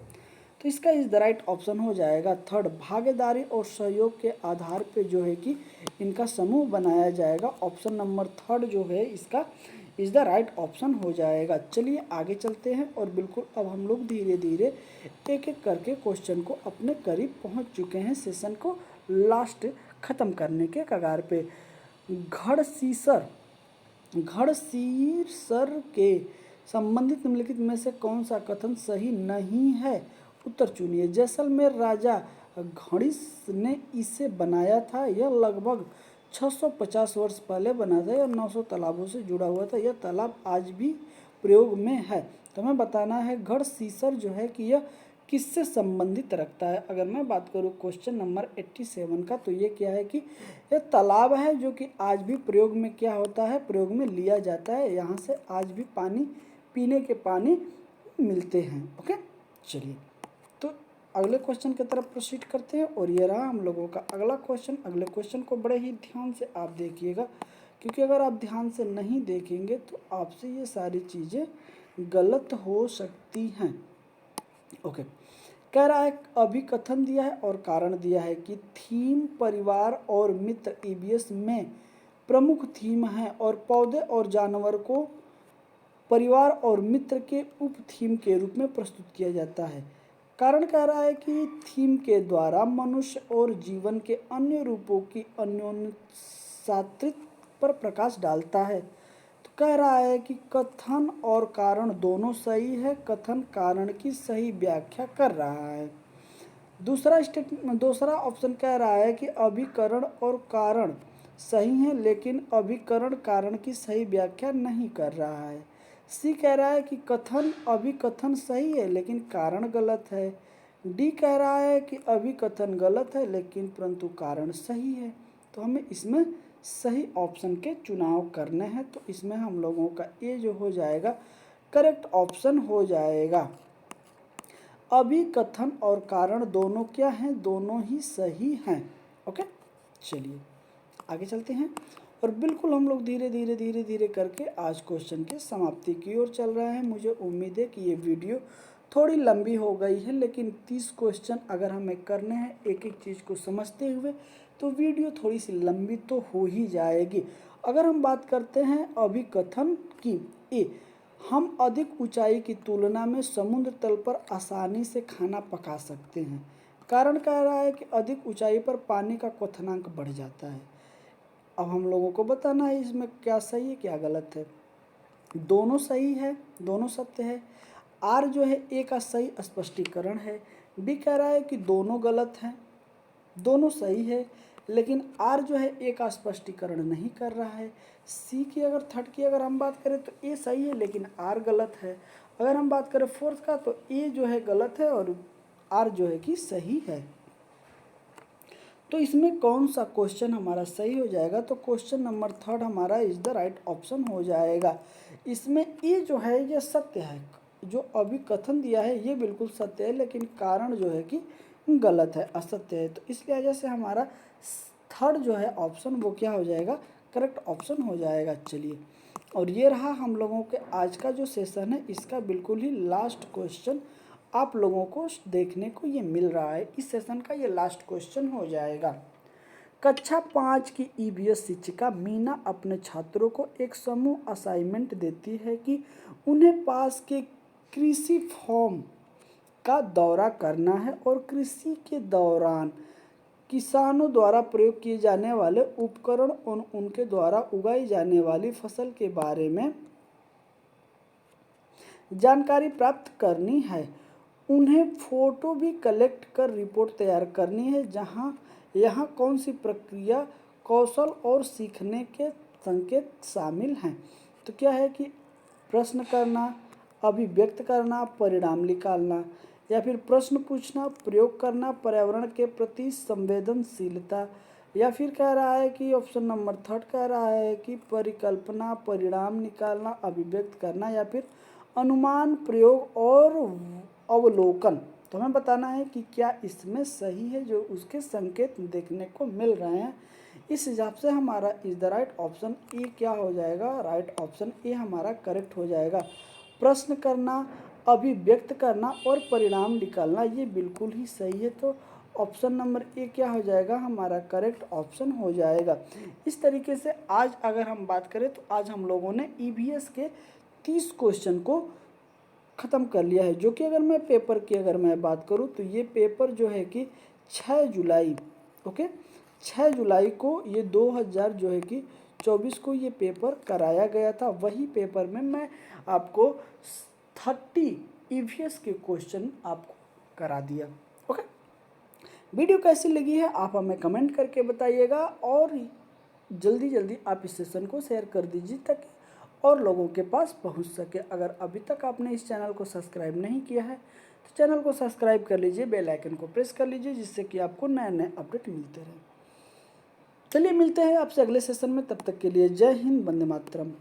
तो इसका इज द राइट ऑप्शन हो जाएगा थर्ड, भागीदारी और सहयोग के आधार पे जो है कि इनका समूह बनाया जाएगा। ऑप्शन नंबर थर्ड जो है इसका इज द राइट ऑप्शन हो जाएगा। चलिए आगे चलते हैं और बिल्कुल अब हम लोग धीरे धीरे एक एक करके क्वेश्चन को अपने करीब पहुंच चुके हैं, सेशन को लास्ट खत्म करने के कगार पे। घड़सीसर के संबंधित निम्नलिखित में से कौन सा कथन सही नहीं है, उत्तर चुनिए। जैसलमेर राजा घड़िस ने इसे बनाया था, यह लगभग 650 वर्ष पहले बना था, यह 900 तालाबों से जुड़ा हुआ था, यह तालाब आज भी प्रयोग में है। तो हमें बताना है घड़सीसर जो है कि यह किससे संबंधित रखता है। अगर मैं बात करूँ क्वेश्चन नंबर 87 का, तो ये क्या है कि यह तालाब है जो कि आज भी प्रयोग में क्या होता है, प्रयोग में लिया जाता है। यहाँ से आज भी पानी, पीने के पानी मिलते हैं। ओके, चलिए तो अगले क्वेश्चन की तरफ प्रोसीड करते हैं। और ये रहा हम लोगों का अगला क्वेश्चन। अगले क्वेश्चन को बड़े ही ध्यान से आप देखिएगा, क्योंकि अगर आप ध्यान से नहीं देखेंगे तो आपसे ये सारी चीज़ें गलत हो सकती हैं। ओके, कह रहा है अभिकथन दिया है और कारण दिया है कि थीम परिवार और मित्र ईबीएस में प्रमुख थीम है और पौधे और जानवर को परिवार और मित्र के उप थीम के रूप में प्रस्तुत किया जाता है। कारण कह रहा है कि थीम के द्वारा मनुष्य और जीवन के अन्य रूपों की अन्योन्याश्रित पर प्रकाश डालता है। तो कह रहा है कि कथन और कारण दोनों सही है, कथन कारण की सही व्याख्या कर रहा है। दूसरा ऑप्शन कह रहा है कि अभिकरण और कारण सही है, लेकिन अभिकरण कारण की सही व्याख्या नहीं कर रहा है। सी कह रहा है कि कथन अभिकथन सही है लेकिन कारण गलत है। डी कह रहा है कि अभिकथन गलत है लेकिन परंतु कारण सही है। तो हमें इसमें सही ऑप्शन के चुनाव करने हैं। तो इसमें हम लोगों का ए जो हो जाएगा करेक्ट ऑप्शन हो जाएगा। अभिकथन और कारण दोनों क्या हैं, दोनों ही सही हैं। ओके, चलिए आगे चलते हैं और बिल्कुल हम लोग धीरे धीरे करके आज क्वेश्चन के समाप्ति की ओर चल रहे हैं। मुझे उम्मीद है कि ये वीडियो थोड़ी लंबी हो गई है, लेकिन 30 क्वेश्चन अगर हमें करने हैं एक एक चीज़ को समझते हुए, तो वीडियो थोड़ी सी लंबी तो हो ही जाएगी। अगर हम बात करते हैं अभिकथन की, ए हम अधिक ऊंचाई की तुलना में समुद्र तल पर आसानी से खाना पका सकते हैं। कारण कह रहा है कि अधिक ऊंचाई पर पानी का क्वथनांक बढ़ जाता है। अब हम लोगों को बताना है इसमें क्या सही है क्या गलत है। दोनों सही है, दोनों सत्य है। आर जो है ए का सही स्पष्टीकरण है। डी कह रहा है कि दोनों गलत हैं, दोनों सही है, लेकिन आर जो है ए का स्पष्टीकरण नहीं कर रहा है। सी की अगर थर्ड की अगर हम बात करें तो ए सही है लेकिन आर गलत है। अगर हम बात करें फोर्थ का तो ए जो है गलत है और आर जो है कि सही है। तो इसमें कौन सा क्वेश्चन हमारा सही हो जाएगा, तो क्वेश्चन नंबर थर्ड हमारा इज द राइट ऑप्शन हो जाएगा। इसमें ये जो है ये सत्य है, जो अभी कथन दिया है ये बिल्कुल सत्य है, लेकिन कारण जो है कि गलत है, असत्य है। तो इसलिए वजह से हमारा थर्ड जो है ऑप्शन वो क्या हो जाएगा, करेक्ट ऑप्शन हो जाएगा। चलिए, और ये रहा हम लोगों के आज का जो सेशन है, इसका बिल्कुल ही लास्ट क्वेश्चन आप लोगों को देखने को ये मिल रहा है। इस सेशन का ये लास्ट क्वेश्चन हो जाएगा। कक्षा 5 की ईवीएस शिक्षिका मीना अपने छात्रों को एक समूह असाइनमेंट देती है कि उन्हें पास के कृषि फार्म का दौरा करना है और कृषि के दौरान किसानों द्वारा प्रयोग किए जाने वाले उपकरण और उनके द्वारा उगाई जाने वाली फसल के बारे में जानकारी प्राप्त करनी है। उन्हें फोटो भी कलेक्ट कर रिपोर्ट तैयार करनी है, जहां यहाँ कौन सी प्रक्रिया, कौशल और सीखने के संकेत शामिल हैं। तो क्या है कि प्रश्न करना, अभिव्यक्त करना, परिणाम निकालना, या फिर प्रश्न पूछना, प्रयोग करना, पर्यावरण के प्रति संवेदनशीलता, या फिर कह रहा है कि ऑप्शन नंबर थर्ड कह रहा है कि परिकल्पना, परिणाम निकालना, अभिव्यक्त करना, या फिर अनुमान, प्रयोग और अवलोकन। तो हमें बताना है कि क्या इसमें सही है, जो उसके संकेत देखने को मिल रहे हैं। इस हिसाब से हमारा is the right option A क्या हो जाएगा, राइट ऑप्शन ए हमारा करेक्ट हो जाएगा। प्रश्न करना, अभिव्यक्त करना और परिणाम निकालना, ये बिल्कुल ही सही है। तो ऑप्शन नंबर ए क्या हो जाएगा, हमारा करेक्ट ऑप्शन हो जाएगा। इस तरीके से आज अगर हम बात करें तो आज हम लोगों ने ईवीएस के 30 क्वेश्चन को ख़त्म कर लिया है, जो कि अगर मैं पेपर की अगर मैं बात करूं तो ये पेपर जो है कि 6 जुलाई, ओके, 6 जुलाई को ये 2000 जो है कि 24 को ये पेपर कराया गया था। वही पेपर में मैं आपको 30 ईवीएस के क्वेश्चन आपको करा दिया। ओके, वीडियो कैसी लगी है आप हमें कमेंट करके बताइएगा, और जल्दी जल्दी आप इस सेशन को शेयर कर दीजिए ताकि और लोगों के पास पहुंच सके। अगर अभी तक आपने इस चैनल को सब्सक्राइब नहीं किया है तो चैनल को सब्सक्राइब कर लीजिए, बेल आइकन को प्रेस कर लीजिए, जिससे कि आपको नए नए अपडेट मिलते रहे। चलिए मिलते हैं आपसे अगले सेशन में, तब तक के लिए जय हिंद, वंदे मातरम।